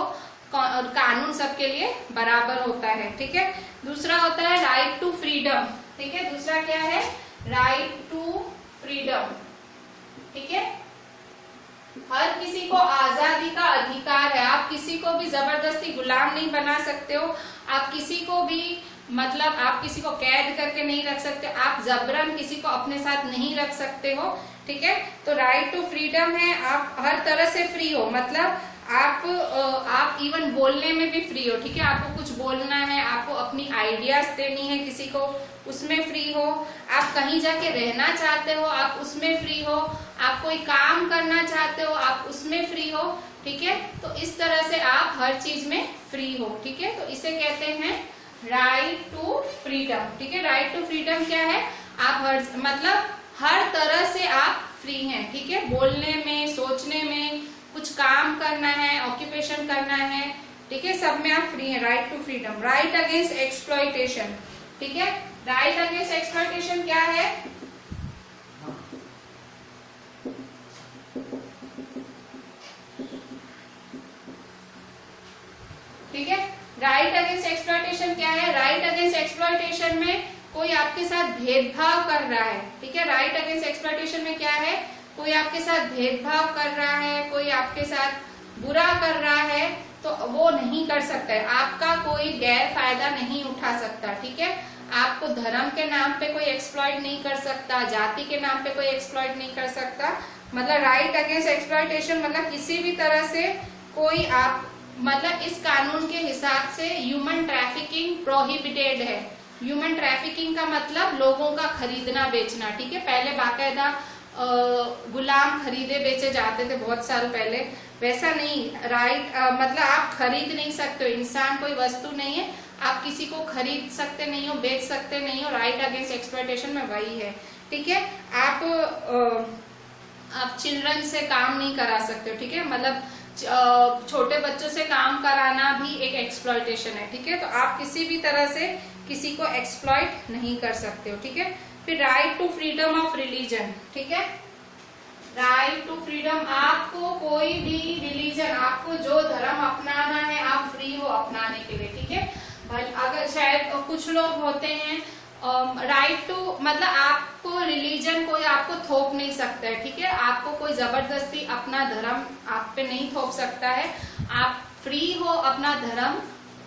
कानून सबके लिए बराबर होता है। ठीक है, दूसरा होता है राइट टू फ्रीडम। ठीक है, दूसरा क्या है, राइट टू फ्रीडम। ठीक है, हर किसी को आजादी का अधिकार है। आप किसी को भी जबरदस्ती गुलाम नहीं बना सकते हो, आप किसी को भी, मतलब आप किसी को कैद करके नहीं रख सकते, आप जबरन किसी को अपने साथ नहीं रख सकते हो। ठीक है, तो राइट टू फ्रीडम है, आप हर तरह से फ्री हो, मतलब आप इवन बोलने में भी फ्री हो। ठीक है, आपको कुछ बोलना है, आपको अपनी आइडियाज देनी है किसी को, उसमें फ्री हो। आप कहीं जाके रहना चाहते हो, आप उसमें फ्री हो। आप कोई काम करना चाहते हो, आप उसमें फ्री हो। ठीक है, तो इस तरह से आप हर चीज में फ्री हो। ठीक है, तो इसे कहते हैं राइट टू फ्रीडम। ठीक है, राइट टू फ्रीडम क्या है, आप मतलब हर तरह से आप फ्री हैं। ठीक है, बोलने में, सोचने में, कुछ काम करना है, ऑक्यूपेशन करना है, ठीक है, सब में आप फ्री हैं। Right to freedom. Right against exploitation. ठीक है, राइट अगेंस्ट एक्सप्लॉयटेशन क्या है, ठीक है, राइट अगेंस्ट एक्सप्लॉयटेशन क्या है, राइट अगेंस्ट एक्सप्लॉयटेशन में कोई आपके साथ भेदभाव कर रहा है। ठीक है, राइट अगेंस्ट एक्सप्लॉयटेशन में क्या है, कोई आपके साथ भेदभाव कर रहा है, कोई आपके साथ बुरा कर रहा है, तो वो नहीं कर सकता है, आपका कोई गैर फायदा नहीं उठा सकता। ठीक है, आपको धर्म के नाम पे कोई एक्सप्लॉइट नहीं कर सकता, जाति के नाम पे कोई एक्सप्लॉइट नहीं कर सकता। मतलब राइट अगेंस्ट एक्सप्लॉयटेशन मतलब किसी भी तरह से कोई आप, मतलब इस कानून के हिसाब से ह्यूमन ट्रैफिकिंग प्रोहिबिटेड है। ह्यूमन ट्रैफिकिंग का मतलब लोगों का खरीदना बेचना। ठीक है, पहले बाकायदा गुलाम खरीदे बेचे जाते थे बहुत साल पहले, वैसा नहीं। राइट मतलब आप खरीद नहीं सकते हो, इंसान कोई वस्तु नहीं है, आप किसी को खरीद सकते नहीं हो, बेच सकते नहीं हो। राइट अगेंस्ट एक्सप्लॉयटेशन में वही है। ठीक है, आप चिल्ड्रन से काम नहीं करा सकते हो। ठीक है, मतलब छोटे बच्चों से काम कराना भी एक एक्सप्लॉयटेशन है। ठीक है, तो आप किसी भी तरह से किसी को एक्सप्लॉइट नहीं कर सकते हो। ठीक है, फिर right to freedom of religion. ठीक है, राइट टू फ्रीडम, आपको कोई भी रिलीजन, आपको जो धर्म अपनाना है आप फ्री हो अपनाने के लिए। ठीक है, अगर शायद कुछ लोग होते हैं राइट टू, मतलब आपको रिलीजन कोई आपको थोप नहीं सकता है। ठीक है, आपको कोई जबरदस्ती अपना धर्म आप पे नहीं थोप सकता है, आप फ्री हो अपना धर्म,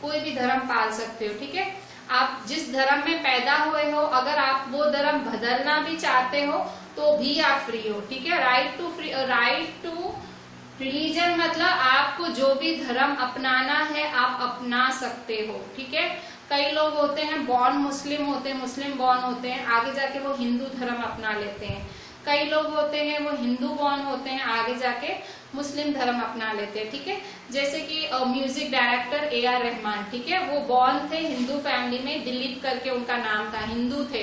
कोई भी धर्म पाल सकते हो। ठीक है, आप जिस धर्म में पैदा हुए हो, अगर आप वो धर्म बदलना भी चाहते हो तो भी आप फ्री हो। ठीक है, राइट टू रिलीजन मतलब आपको जो भी धर्म अपनाना है आप अपना सकते हो, ठीक है। कई लोग होते हैं बॉर्न मुस्लिम होते हैं, मुस्लिम बॉर्न होते हैं, आगे जाके वो हिंदू धर्म अपना लेते हैं। कई लोग होते हैं वो हिंदू बॉर्न होते हैं, आगे जाके मुस्लिम धर्म अपना लेते हैं, ठीक है। जैसे कि म्यूजिक डायरेक्टर AR रहमान, ठीक है, वो बॉर्न थे हिंदू फैमिली में, दिलीप करके उनका नाम था, हिंदू थे,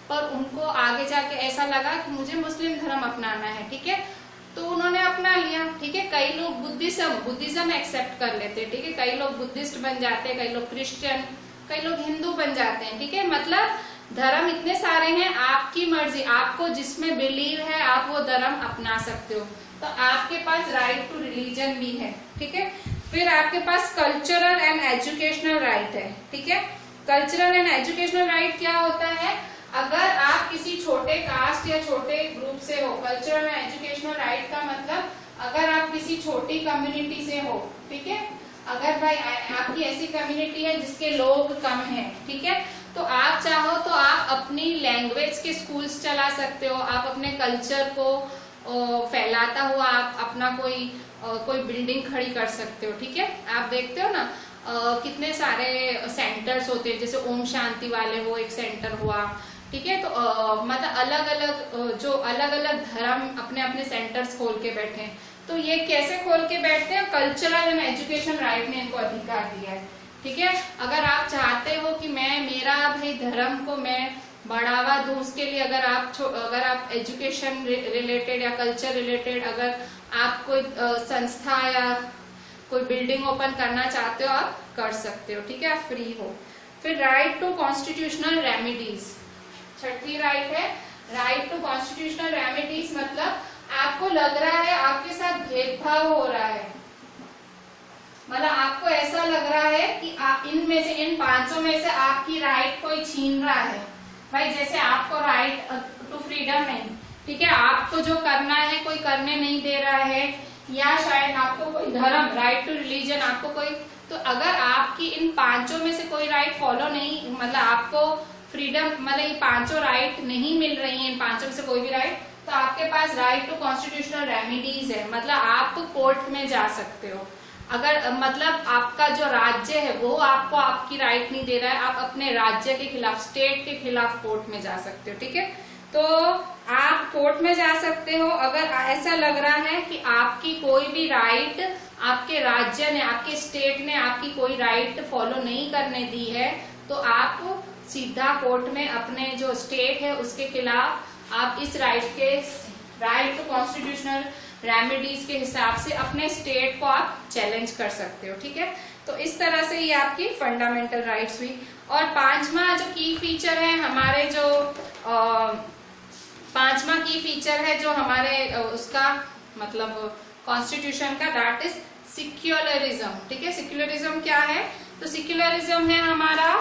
पर उनको आगे जाके ऐसा लगा कि मुझे मुस्लिम धर्म अपनाना है, ठीक है, तो उन्होंने अपना लिया, ठीक है। कई लोग बुद्धिज्म एक्सेप्ट कर लेते हैं, ठीक है, कई लोग बुद्धिस्ट बन जाते हैं, कई लोग क्रिश्चियन, कई लोग हिंदू बन जाते हैं, ठीक है। मतलब धर्म इतने सारे हैं, आपकी मर्जी, आपको जिसमें बिलीव है आप वो धर्म अपना सकते हो। तो आपके पास राइट टू रिलीजन भी है, ठीक है। फिर आपके पास कल्चरल एंड एजुकेशनल राइट है, ठीक है। कल्चरल एंड एजुकेशनल राइट क्या होता है? अगर आप किसी छोटे कास्ट या छोटे ग्रुप से हो, कल्चरल एंड एजुकेशनल राइट का मतलब अगर आप किसी छोटी कम्युनिटी से हो, ठीक है, अगर भाई आपकी ऐसी कम्युनिटी है जिसके लोग कम हैं, ठीक है, तो आप चाहो तो आप अपनी लैंग्वेज के स्कूल्स चला सकते हो, आप अपने कल्चर को फैलाता हुआ आप अपना कोई बिल्डिंग खड़ी कर सकते हो, ठीक है। आप देखते हो ना कितने सारे सेंटर्स होते हैं, जैसे ओम शांति वाले वो एक सेंटर हुआ, ठीक है। तो मतलब अलग अलग धर्म अपने अपने सेंटर्स खोल के बैठे हैं। तो ये कैसे खोल के बैठते हैं? कल्चरल एंड एजुकेशन राइट ने इनको अधिकार दिया है, ठीक है। अगर आप चाहते हो कि मेरा भाई धर्म को मैं बढ़ावा दूं, उसके लिए अगर आप एजुकेशन रिलेटेड या कल्चर रिलेटेड अगर आप कोई संस्था या कोई बिल्डिंग ओपन करना चाहते हो आप कर सकते हो, ठीक है, आप फ्री हो। फिर right to constitutional remedies, Chhathi right है राइट टू कॉन्स्टिट्यूशनल रेमेडीज। मतलब आपको लग रहा है आपके साथ भेदभाव हो रहा है, मतलब आपको ऐसा लग रहा है कि इन पांचों में से आपकी राइट कोई छीन रहा है, भाई जैसे आपको राइट टू फ्रीडम नहीं, ठीक है, आपको जो करना है कोई करने नहीं दे रहा है, या शायद आपको कोई धर्म राइट टू रिलीजन आपको कोई, तो अगर आपकी इन पांचों में से कोई राइट फॉलो नहीं, मतलब आपको फ्रीडम मतलब ये पांचों राइट नहीं मिल रही है, इन पांचों में से कोई भी राइट, तो आपके पास राइट टू कॉन्स्टिट्यूशनल रेमेडीज है, मतलब आप कोर्ट में जा सकते हो। अगर मतलब आपका जो राज्य है वो आपको आपकी राइट नहीं दे रहा है, आप अपने राज्य के खिलाफ, स्टेट के खिलाफ कोर्ट में जा सकते हो, ठीक है। तो आप कोर्ट में जा सकते हो अगर ऐसा लग रहा है कि आपकी कोई भी राइट आपके राज्य ने, आपके स्टेट ने आपकी कोई राइट फॉलो नहीं करने दी है, तो आप सीधा कोर्ट में अपने जो स्टेट है उसके खिलाफ आप इस राइट टू कॉन्स्टिट्यूशनल रेमेडीज के हिसाब से अपने स्टेट को आप चैलेंज कर सकते हो, ठीक है। तो इस तरह से ये आपकी फंडामेंटल राइट्स हुई। और पांचवा जो की फीचर है हमारे जो पांचवा की फीचर है जो हमारे उसका मतलब कॉन्स्टिट्यूशन का, दैट इज सिक्युलरिज्म, ठीक है। सिक्युलरिज्म क्या है? तो सिक्युलरिज्म है हमारा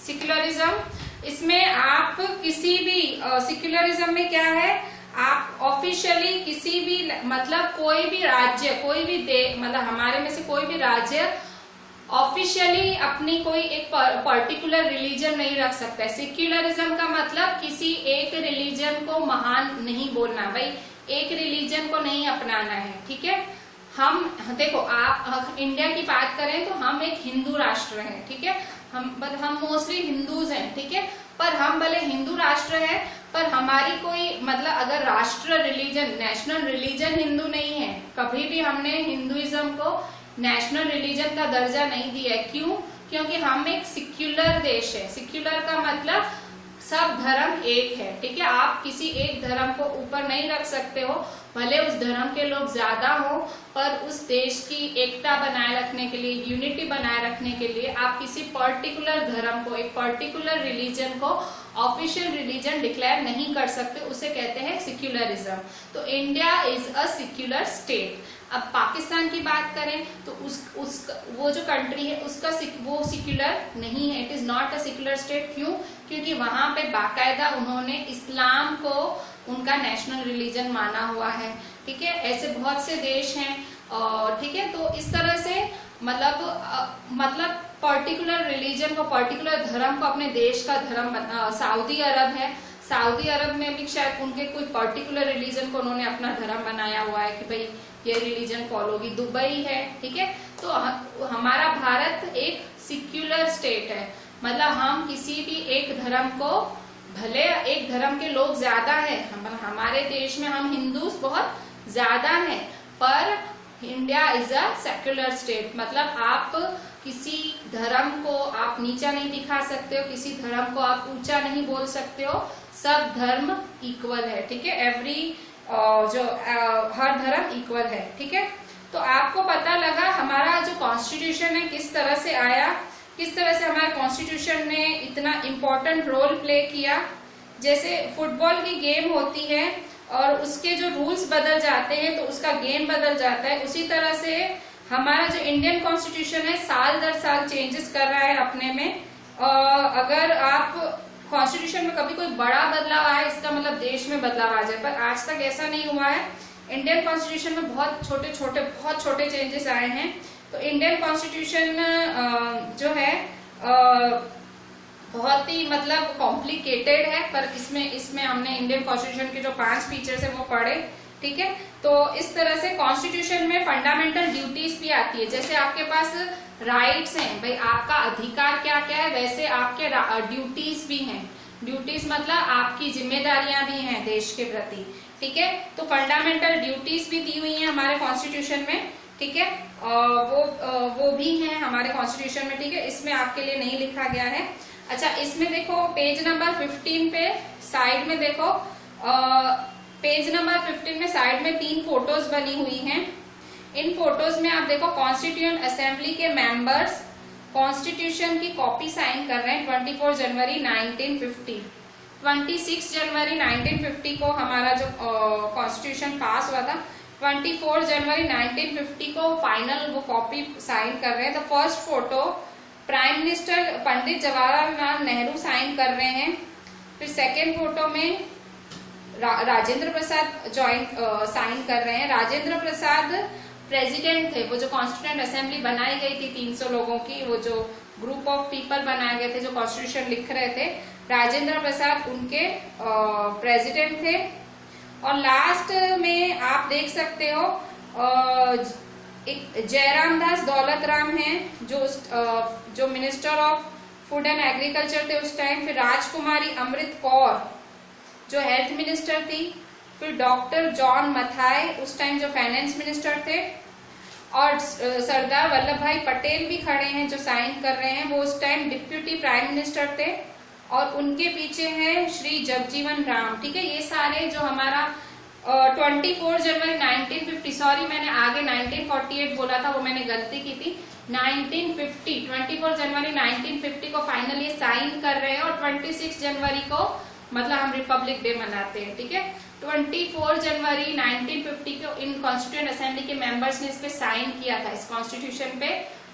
सिक्युलरिज्म, इसमें आप किसी भी सिक्युलरिज्म में क्या है, आप ऑफिशियली किसी भी मतलब कोई भी राज्य, कोई भी मतलब हमारे में से कोई भी राज्य ऑफिशियली अपनी कोई एक पर्टिकुलर रिलीजन नहीं रख सकता है। सेक्युलरिज्म का मतलब किसी एक रिलीजन को महान नहीं बोलना, भाई एक रिलीजन को नहीं अपनाना है, ठीक है। हम देखो, आप इंडिया की बात करें तो हम एक हिंदू राष्ट्र हैं, ठीक है, हम मोस्टली हिंदूज हैं, ठीक है, पर हम भले हिंदू राष्ट्र है पर हमारी कोई मतलब अगर राष्ट्र रिलीजन, नेशनल रिलीजन हिंदू नहीं है, कभी भी हमने हिंदुइज्म को नेशनल रिलीजन का दर्जा नहीं दिया है। क्यों? क्योंकि हम एक सिक्युलर देश है। सिक्युलर का मतलब सब धर्म एक है, ठीक है, आप किसी एक धर्म को ऊपर नहीं रख सकते हो, भले उस धर्म के लोग ज्यादा हो, पर उस देश की एकता बनाए रखने के लिए, यूनिटी बनाए रखने के लिए आप किसी पर्टिकुलर धर्म को, एक पर्टिकुलर रिलीजन को ऑफिशियल रिलीजन डिक्लेयर नहीं कर सकते, उसे कहते हैं सिक्युलरिज्म। तो India is a secular state. अब पाकिस्तान की बात करें तो वो जो कंट्री है उसका वो सिक्युलर नहीं है, it is not a secular state. क्यों? क्योंकि वहां पे बाकायदा उन्होंने इस्लाम को उनका नेशनल रिलीजन माना हुआ है, ठीक है। ऐसे बहुत से देश हैं, ठीक है। तो इस तरह से मतलब पर्टिकुलर रिलीजन को, पर्टिकुलर धर्म को अपने देश का धर्म, सऊदी अरब है, सऊदी अरब में भी शायद उनके कोई पर्टिकुलर रिलीजन को उन्होंने अपना धर्म बनाया हुआ है कि भाई ये रिलीजन फॉलो होगी। दुबई है, ठीक है। तो हमारा भारत एक सिक्युलर स्टेट है, मतलब हम किसी भी एक धर्म को, भले एक धर्म के लोग ज्यादा है, हमारे देश में हम हिंदू बहुत ज्यादा हैं, पर India is a secular state, मतलब आप किसी धर्म को आप नीचा नहीं दिखा सकते हो, किसी धर्म को आप ऊंचा नहीं बोल सकते हो, सब धर्म इक्वल है, ठीक है। हर धर्म इक्वल है, ठीक है। तो आपको पता लगा हमारा जो कॉन्स्टिट्यूशन है किस तरह से आया, किस तरह से हमारे कॉन्स्टिट्यूशन ने इतना इम्पोर्टेंट रोल प्ले किया। जैसे फुटबॉल की गेम होती है और उसके जो रूल्स बदल जाते हैं तो उसका गेम बदल जाता है, उसी तरह से हमारा जो इंडियन कॉन्स्टिट्यूशन है साल दर साल चेंजेस कर रहा है अपने में। अगर आप कॉन्स्टिट्यूशन में कभी कोई बड़ा बदलाव आए इसका मतलब देश में बदलाव आ जाए, पर आज तक ऐसा नहीं हुआ है। इंडियन कॉन्स्टिट्यूशन में बहुत छोटे चेंजेस आए हैं। तो इंडियन कॉन्स्टिट्यूशन जो है बहुत ही मतलब कॉम्प्लिकेटेड है, पर इसमें हमने इंडियन कॉन्स्टिट्यूशन के जो 5 फीचर्स है वो पढ़े, ठीक है। तो इस तरह से कॉन्स्टिट्यूशन में फंडामेंटल ड्यूटीज भी आती है। जैसे आपके पास राइट्स हैं, भाई आपका अधिकार क्या क्या है, वैसे आपके ड्यूटीज भी हैं। ड्यूटीज मतलब आपकी जिम्मेदारियां भी हैं देश के प्रति, ठीक है। तो फंडामेंटल ड्यूटीज भी दी हुई हैं हमारे कॉन्स्टिट्यूशन में, ठीक है। वो भी हैं हमारे कॉन्स्टिट्यूशन में, ठीक है। इसमें आपके लिए नहीं लिखा गया है। अच्छा, इसमें देखो पेज नंबर 15 पे साइड में देखो, पेज नंबर 15 में साइड में 3 फोटोज बनी हुई हैं। इन फोटोज में आप देखो कॉन्स्टिट्यूएंट असेंबली के मेंबर्स कॉन्स्टिट्यूशन की कॉपी साइन कर रहे हैं 24 जनवरी 1950। 26 जनवरी 1950 को हमारा जो कॉन्स्टिट्यूशन पास हुआ था, 24 जनवरी 1950 को फाइनल वो कॉपी साइन कर रहे हैं। The first photo prime minister Pandit Jawaharlal Nehru sign कर रहे हैं। फिर सेकेंड फोटो में राजेंद्र प्रसाद साइन कर रहे हैं। राजेंद्र प्रसाद प्रेसिडेंट थे, वो जो कॉन्स्टिट्यूएंट असेंबली बनाई गई थी 300 लोगों की, वो जो ग्रुप ऑफ पीपल बनाए गए थे जो कॉन्स्टिट्यूशन लिख रहे थे, राजेंद्र प्रसाद उनके प्रेसिडेंट थे। और लास्ट में आप देख सकते हो एक जयराम दास दौलत राम हैं जो minister of food and agriculture थे उस टाइम। फिर राजकुमारी अमृत कौर जो हेल्थ मिनिस्टर थी। फिर डॉक्टर जॉन मथाई उस टाइम जो फाइनेंस मिनिस्टर थे। और सरदार वल्लभ भाई पटेल भी खड़े हैं जो साइन कर रहे हैं, वो उस टाइम डिप्यूटी प्राइम मिनिस्टर थे। और उनके पीछे हैं श्री जगजीवन राम, ठीक है। ये सारे जो हमारा 24 जनवरी 1950, सॉरी मैंने आगे 1948 बोला था, वो मैंने गलती की थी। 1950 24 जनवरी 1950 को फाइनली साइन कर रहे हैं और 26 जनवरी को मतलब हम रिपब्लिक डे मनाते हैं, ठीक है। 24 जनवरी 1950 को इन कॉन्स्टिट्यूएंट असेंबली के मेंबर्स ने इस पे साइन किया था। इस कॉन्स्टिट्यूशन पे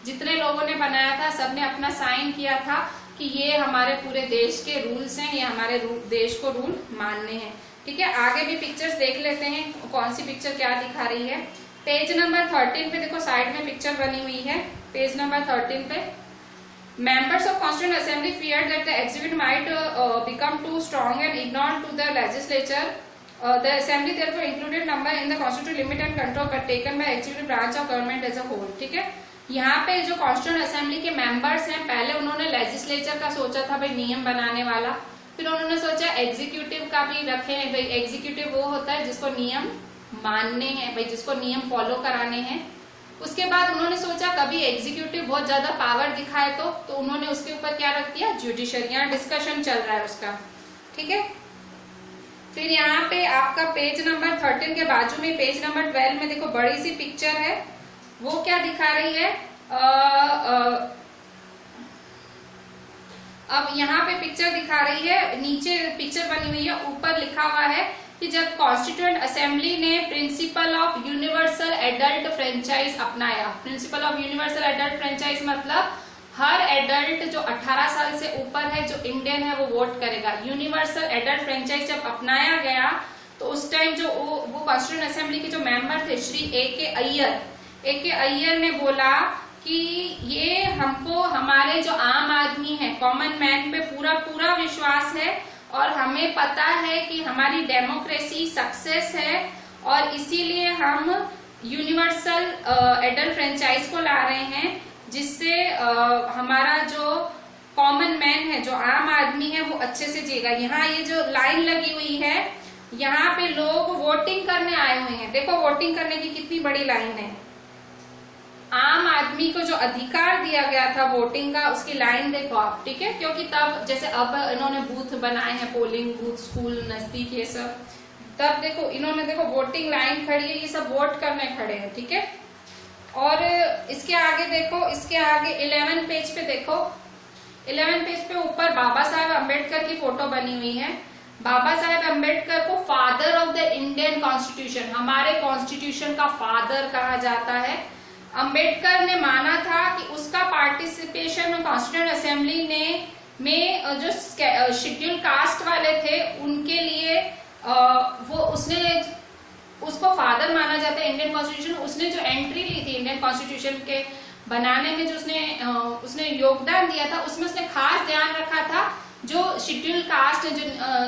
जितने लोगों ने बनाया था सबने अपना साइन किया था कि ये हमारे पूरे देश के रूल्स हैं, ये हमारे देश को रूल मानने हैं, ठीक है। आगे भी पिक्चर्स देख लेते हैं कौन सी पिक्चर क्या दिखा रही है। पेज नंबर 13 पे देखो साइड में पिक्चर बनी हुई है। पेज नंबर 13 पे members of constituent assembly feared that the executive might become too strong and ignorant to the legislature. The assembly therefore included number in the constitutional limit and control but taken by executive branch of government as a whole, ठीक है। यहाँ पे जो constituent assembly के members हैं, पहले उन्होंने legislature का सोचा था भाई नियम बनाने वाला, फिर उन्होंने सोचा एग्जीक्यूटिव का भी रखें, भाई एग्जीक्यूटिव वो होता है जिसको नियम मानने हैं, भाई जिसको नियम फॉलो कराने हैं। उसके बाद उन्होंने सोचा कभी एग्जीक्यूटिव बहुत ज्यादा पावर दिखाए तो उन्होंने उसके ऊपर क्या रख दिया, जुडिशरी। यहाँ डिस्कशन चल रहा है उसका, ठीक है। फिर यहाँ पे आपका पेज नंबर 13 के बाजू में पेज नंबर 12 में देखो बड़ी सी पिक्चर है, वो क्या दिखा रही है। अब यहाँ पे पिक्चर दिखा रही है, नीचे पिक्चर बनी हुई है, ऊपर लिखा हुआ है कि जब कॉन्स्टिट्यूएंट असेंबली ने principle of universal adult franchise अपनाया। Principle of universal adult franchise मतलब हर एडल्ट जो 18 साल से ऊपर है जो इंडियन है वो वोट करेगा। यूनिवर्सल एडल्ट फ्रेंचाइज जब अपनाया गया तो उस टाइम जो वो कॉन्स्टिट्यूएंट असेंबली के जो मेंबर थे श्री ए के अय्यर ने बोला कि ये हमको हमारे जो आम आदमी है, कॉमन मैन पे पूरा विश्वास है और हमें पता है कि हमारी डेमोक्रेसी सक्सेस है और इसीलिए हम यूनिवर्सल एडल्ट फ्रेंचाइज को ला रहे हैं, जिससे हमारा जो कॉमन मैन है, जो आम आदमी है, वो अच्छे से जिएगा। यहाँ ये जो लाइन लगी हुई है, यहाँ पे लोग वोटिंग करने आए हुए हैं। देखो वोटिंग करने की कितनी बड़ी लाइन है। आम आदमी को जो अधिकार दिया गया था वोटिंग का, उसकी लाइन देखो आप, ठीक है। क्योंकि तब जैसे अब इन्होंने बूथ बनाए हैं, पोलिंग बूथ, स्कूल नजदीक, ये सब, तब देखो इन्होंने देखो वोटिंग लाइन खड़ी है, ये सब वोट करने खड़े हैं, ठीक है। और इसके आगे देखो, इसके आगे 11 पेज पे देखो, 11 पेज पे ऊपर बाबा साहेब अम्बेडकर की फोटो बनी हुई है। बाबा साहेब अम्बेडकर को father of the Indian constitution, हमारे कॉन्स्टिट्यूशन का फादर कहा जाता है। अम्बेडकर ने माना था कि उसका पार्टिसिपेशन कॉन्स्टिट्यूएंट असेंबली में जो शेड्यूल कास्ट वाले थे उनके लिए उसको फादर माना जाता है इंडियन कॉन्स्टिट्यूशन। उसने जो एंट्री ली थी इंडियन कॉन्स्टिट्यूशन के बनाने में, जो उसने योगदान दिया था, उसमें उसने खास ध्यान रखा था जो शेड्यूल कास्ट, जो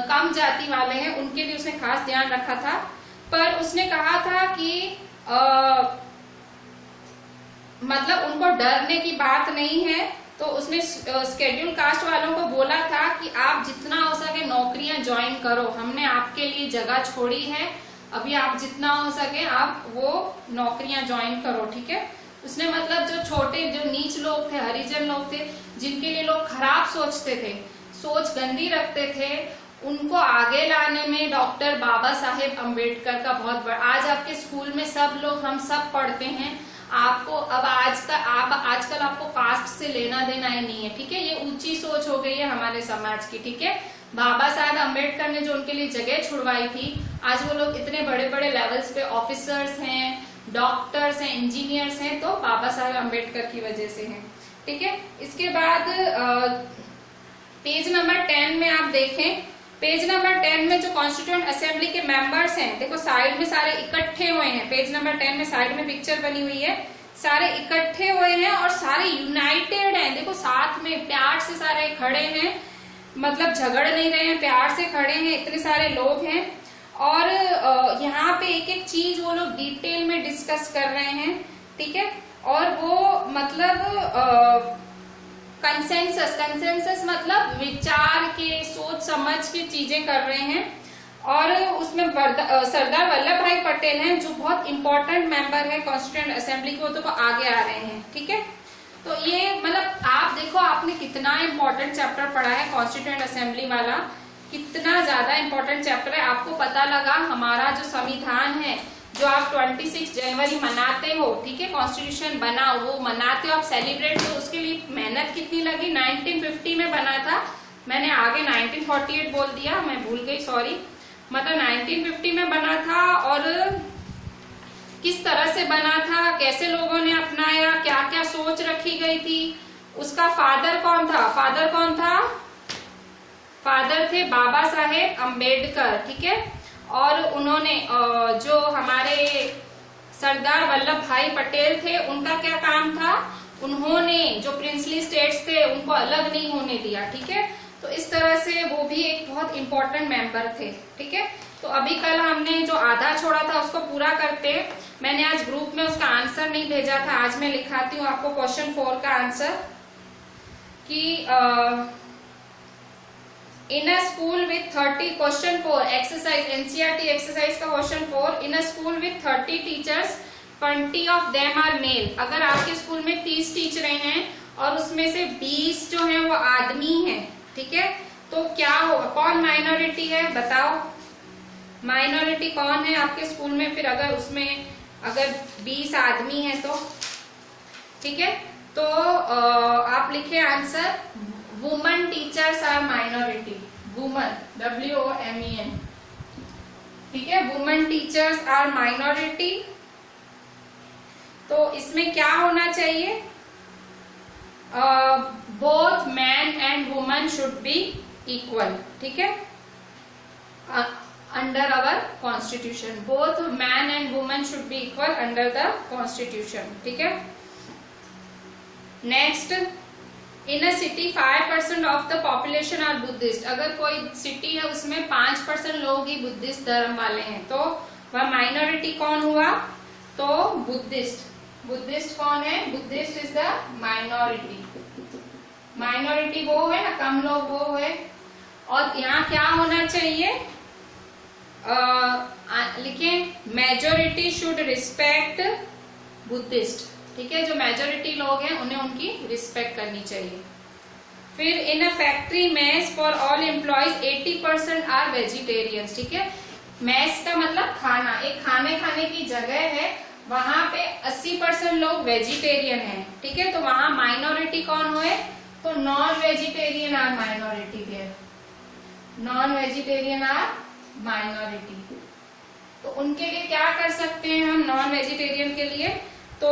कम जाति वाले हैं, उनके लिए उसने खास ध्यान रखा था। पर उसने कहा था कि मतलब उनको डरने की बात नहीं है, तो उसने शेड्यूल कास्ट वालों को बोला था कि आप जितना हो सके नौकरियां ज्वाइन करो, हमने आपके लिए जगह छोड़ी है, अभी आप जितना हो सके आप वो नौकरियां ज्वाइन करो, ठीक है। उसने मतलब जो छोटे, जो नीच लोग थे, हरिजन लोग थे, जिनके लिए लोग खराब सोचते थे, सोच गंदी रखते थे, उनको आगे लाने में डॉक्टर बाबा साहेब अम्बेडकर का बहुत बड़ा। आज आपके स्कूल में सब लोग, हम सब पढ़ते हैं, आपको अब आजकल आपको कास्ट से लेना देना ही नहीं है, ठीक है। ये ऊंची सोच हो गई है हमारे समाज की, ठीक है। बाबा साहेब अम्बेडकर ने जो उनके लिए जगह छुड़वाई थी, आज वो लोग इतने बड़े बड़े लेवल्स पे ऑफिसर्स हैं, डॉक्टर्स हैं, इंजीनियर्स हैं, तो बाबा साहेब अम्बेडकर की वजह से हैं, ठीक है। इसके बाद पेज नंबर 10 में आप देखें, पेज नंबर 10 में जो कॉन्स्टिट्यूएंट असेंबली के मेंबर्स हैं, देखो साइड में सारे इकट्ठे हुए हैं। पेज नंबर 10 में साइड में पिक्चर बनी हुई है, सारे इकट्ठे हुए हैं और सारे यूनाइटेड हैं। देखो साथ में प्यार से सारे खड़े हैं, मतलब झगड़ नहीं रहे हैं, प्यार से खड़े हैं, इतने सारे लोग हैं। और यहाँ पे एक एक चीज वो लोग डिटेल में डिस्कस कर रहे हैं, ठीक है। और वो मतलब कंसेंसस मतलब विचार के, सोच समझ के चीजें कर रहे हैं। और उसमें सरदार वल्लभ भाई पटेल हैं, जो बहुत इंपॉर्टेंट मेंबर है कॉन्स्टिट्यूएंट असेंबली के, वो तो आगे आ रहे हैं, ठीक है। तो ये मतलब आप देखो, आपने कितना इंपॉर्टेंट चैप्टर पढ़ा है कॉन्स्टिट्यूएंट असेंबली वाला, कितना ज्यादा इंपॉर्टेंट चैप्टर है। आपको पता लगा हमारा जो संविधान है, जो आप 26 जनवरी मनाते हो, ठीक है, कॉन्स्टिट्यूशन बना, वो मनाते हो आप, सेलिब्रेट हो, उसके लिए मेहनत कितनी लगी। 1950 में बना था, मैंने आगे 1948 बोल दिया, मैं भूल गई, सॉरी। मतलब 1950 में बना था, और किस तरह से बना था, कैसे लोगों ने अपनाया, क्या क्या सोच रखी गई थी, उसका फादर कौन था, फादर थे बाबा साहेब अम्बेडकर, ठीक है। और उन्होंने जो हमारे सरदार वल्लभ भाई पटेल थे, उनका क्या काम था, उन्होंने जो प्रिंसली स्टेट्स थे उनको अलग नहीं होने दिया, ठीक है। तो इस तरह से वो भी एक बहुत इंपॉर्टेंट मेंबर थे, ठीक है। तो अभी कल हमने जो आधा छोड़ा था उसको पूरा करते हैं। मैंने आज ग्रुप में उसका आंसर नहीं भेजा था, आज मैं लिखाती हूँ आपको क्वेश्चन 4 का आंसर कि in a school with 30 question 4 exercise NCERT exercise का question 4, in a school with 30 teachers 20 of them are male। अगर आपके स्कूल में 30 टीचर हैं और उसमें से 20 जो हैं वो आदमी हैं, ठीक है, तो क्या होगा, कौन माइनॉरिटी है बताओ, माइनॉरिटी कौन है आपके स्कूल में। फिर अगर उसमें अगर 20 आदमी हैं तो, ठीक है, तो आप लिखे answer, women teachers are minority, women WOMEN, ठीक है, वुमन टीचर्स आर माइनॉरिटी। तो इसमें क्या होना चाहिए, both man and woman should be equal, ठीक है, under our constitution, both man and woman should be equal under the constitution, ठीक है। Next in a city 5% of the population are Buddhist, अगर कोई सिटी है उसमें 5% लोग ही बुद्धिस्ट धर्म वाले हैं, तो वह माइनॉरिटी कौन हुआ? तो बुद्धिस्ट। बुद्धिस्ट कौन है? Buddhist is the minority. Minority वो है ना, कम लोग वो है। और यहाँ क्या होना चाहिए? लिखे मेजोरिटी शुड रिस्पेक्ट बुद्धिस्ट, ठीक है। जो मेजोरिटी लोग हैं उन्हें उनकी रिस्पेक्ट करनी चाहिए। फिर in a factory mess for all employees 80% are vegetarians, ठीक है। मेस का मतलब खाना, एक खाने खाने की जगह है, वहां पे 80% लोग वेजिटेरियन हैं, ठीक है। तो वहां माइनॉरिटी कौन हुए? तो non vegetarian are minority there, non vegetarian are minority. तो उनके लिए क्या कर सकते हैं हम नॉन वेजिटेरियन के लिए? तो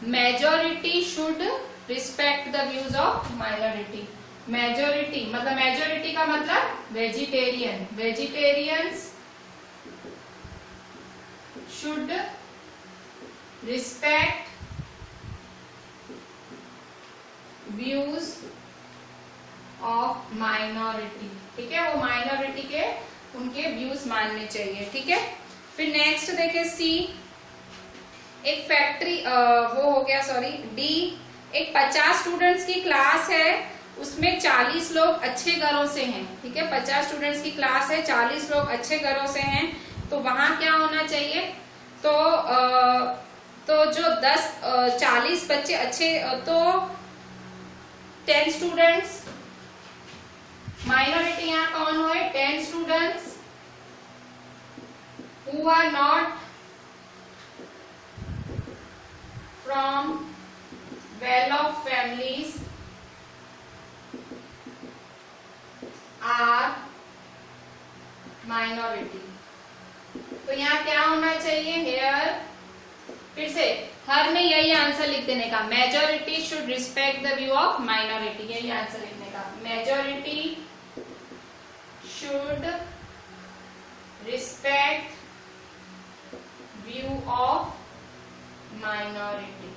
majority should respect the views of minority. Majority मतलब, मेजोरिटी का मतलब vegetarian, vegetarians should respect views of minority, ठीक है। वो माइनॉरिटी के उनके व्यूज मानने चाहिए, ठीक है। फिर नेक्स्ट देखे सी, एक फैक्ट्री वो हो गया, सॉरी डी, एक 50 स्टूडेंट्स की क्लास है, उसमें 40 लोग अच्छे घरों से हैं, ठीक है। 50 स्टूडेंट्स की क्लास है, 40 लोग अच्छे घरों से हैं, तो वहां क्या होना चाहिए? तो जो 40 बच्चे अच्छे, तो 10 स्टूडेंट्स, माइनॉरिटी यहाँ कौन हुए? 10 students who are not from well-off families are minority। तो यहाँ क्या होना चाहिए? हेयर, फिर से हर में यही आंसर लिख देने का, majority should respect the view of minority, यही आंसर लिखने का, majority should respect view of minority,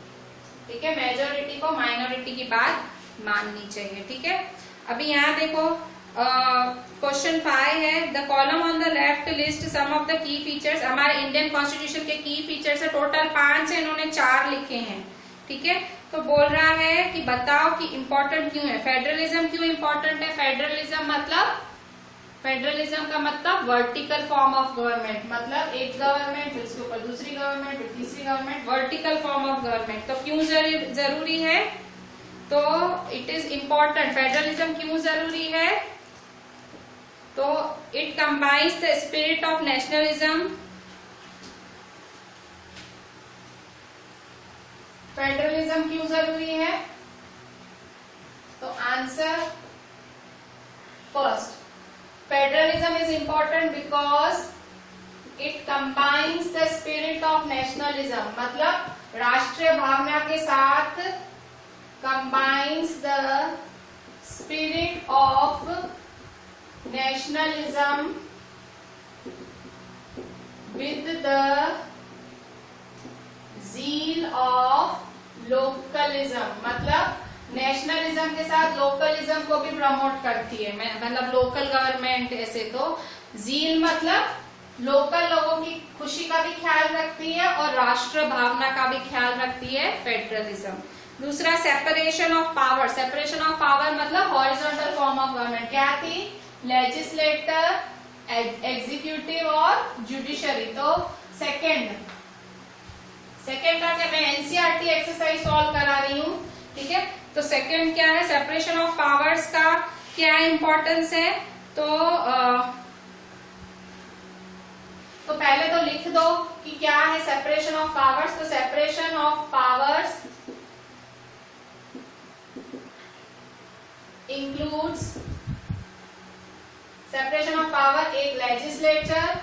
ठीक है। मेजोरिटी को माइनॉरिटी की बात माननी चाहिए, ठीक है। अभी यहाँ देखो क्वेश्चन 5 है, the column on the left list some of the key features. हमारे इंडियन कॉन्स्टिट्यूशन के की फीचर्स है, टोटल 5 है, इन्होंने 4 लिखे हैं, ठीक है। तो बोल रहा है कि बताओ कि इम्पोर्टेंट क्यों है। फेडरलिज्म क्यों इम्पोर्टेंट है? फेडरलिज्म मतलब, फेडरलिज्म का मतलब वर्टिकल फॉर्म ऑफ गवर्नमेंट, मतलब एक गवर्नमेंट फिर उसके ऊपर दूसरी गवर्नमेंट फिर तीसरी government, vertical form of government. तो क्यों जरूरी है? तो इट इज इम्पोर्टेंट। फेडरलिज्म क्यों जरूरी है? तो it combines the spirit of nationalism. Federalism क्यों जरूरी है? तो answer first, Federalism is important because it combines the spirit of nationalism, मतलब राष्ट्रीय भावना के साथ combines the spirit of nationalism with the zeal of localism, मतलब नेशनलिज्म के साथ लोकलिज्म को भी प्रमोट करती है, मतलब लोकल गवर्नमेंट ऐसे। तो जील मतलब लोकल लोगों की खुशी का भी ख्याल रखती है और राष्ट्र भावना का भी ख्याल रखती है फेडरलिज्म। दूसरा separation of power. Separation of power मतलब हॉरिजॉन्टल फॉर्म ऑफ गवर्नमेंट। क्या थी? लेजिस्लेटर, एग्जीक्यूटिव और जुडिशरी। तो सेकेंड का क्या, मैं एनसीईआरटी एक्सरसाइज सॉल्व करा रही हूँ, ठीक है। तो सेकंड क्या है? सेपरेशन ऑफ पावर्स का क्या इंपॉर्टेंस है? तो पहले तो लिख दो कि क्या है सेपरेशन ऑफ पावर्स। तो separation of powers includes, separation of power एक लेजिस्लेचर,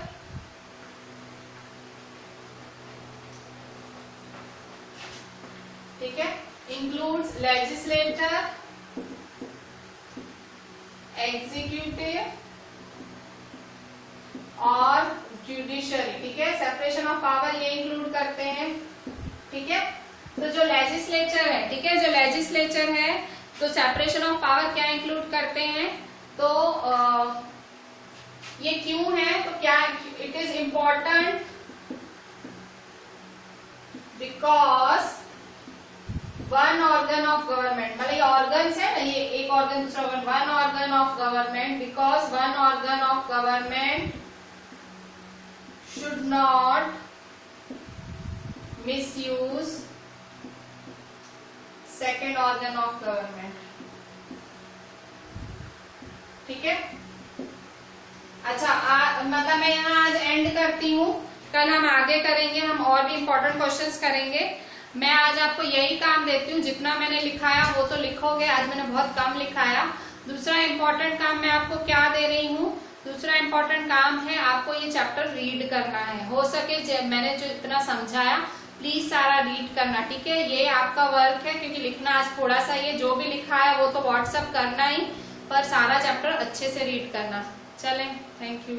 ठीक है, includes legislature, executive और जुडिशरी, ठीक है। सेपरेशन ऑफ पावर ये इंक्लूड करते हैं, ठीक है। तो जो लेजिस्लेचर है, ठीक है, जो लेजिस्लेचर है तो सेपरेशन ऑफ पावर क्या इंक्लूड करते हैं, तो ये क्यों है, तो क्या it is important because one organ of government, मतलब ये ऑर्गन्स है ना, ये एक ऑर्गन दूसरा organ, one organ of government, because one organ of government should not misuse second organ of government। ठीक है, अच्छा मतलब मैं यहाँ आज एंड करती हूँ, कल हम आगे करेंगे, हम और भी इम्पोर्टेंट क्वेश्चंस करेंगे। मैं आज आपको यही काम देती हूँ, जितना मैंने लिखाया वो तो लिखोगे, आज मैंने बहुत कम लिखाया। दूसरा इम्पोर्टेंट काम मैं आपको क्या दे रही हूँ, दूसरा इम्पोर्टेंट काम है आपको ये चैप्टर रीड करना है, हो सके मैंने जो इतना समझाया प्लीज सारा रीड करना, ठीक है। ये आपका वर्क है, क्योंकि लिखना आज थोड़ा सा, ये जो भी लिखा है वो तो व्हाट्सएप करना ही, पर सारा चैप्टर अच्छे से रीड करना। चलें, थैंक यू।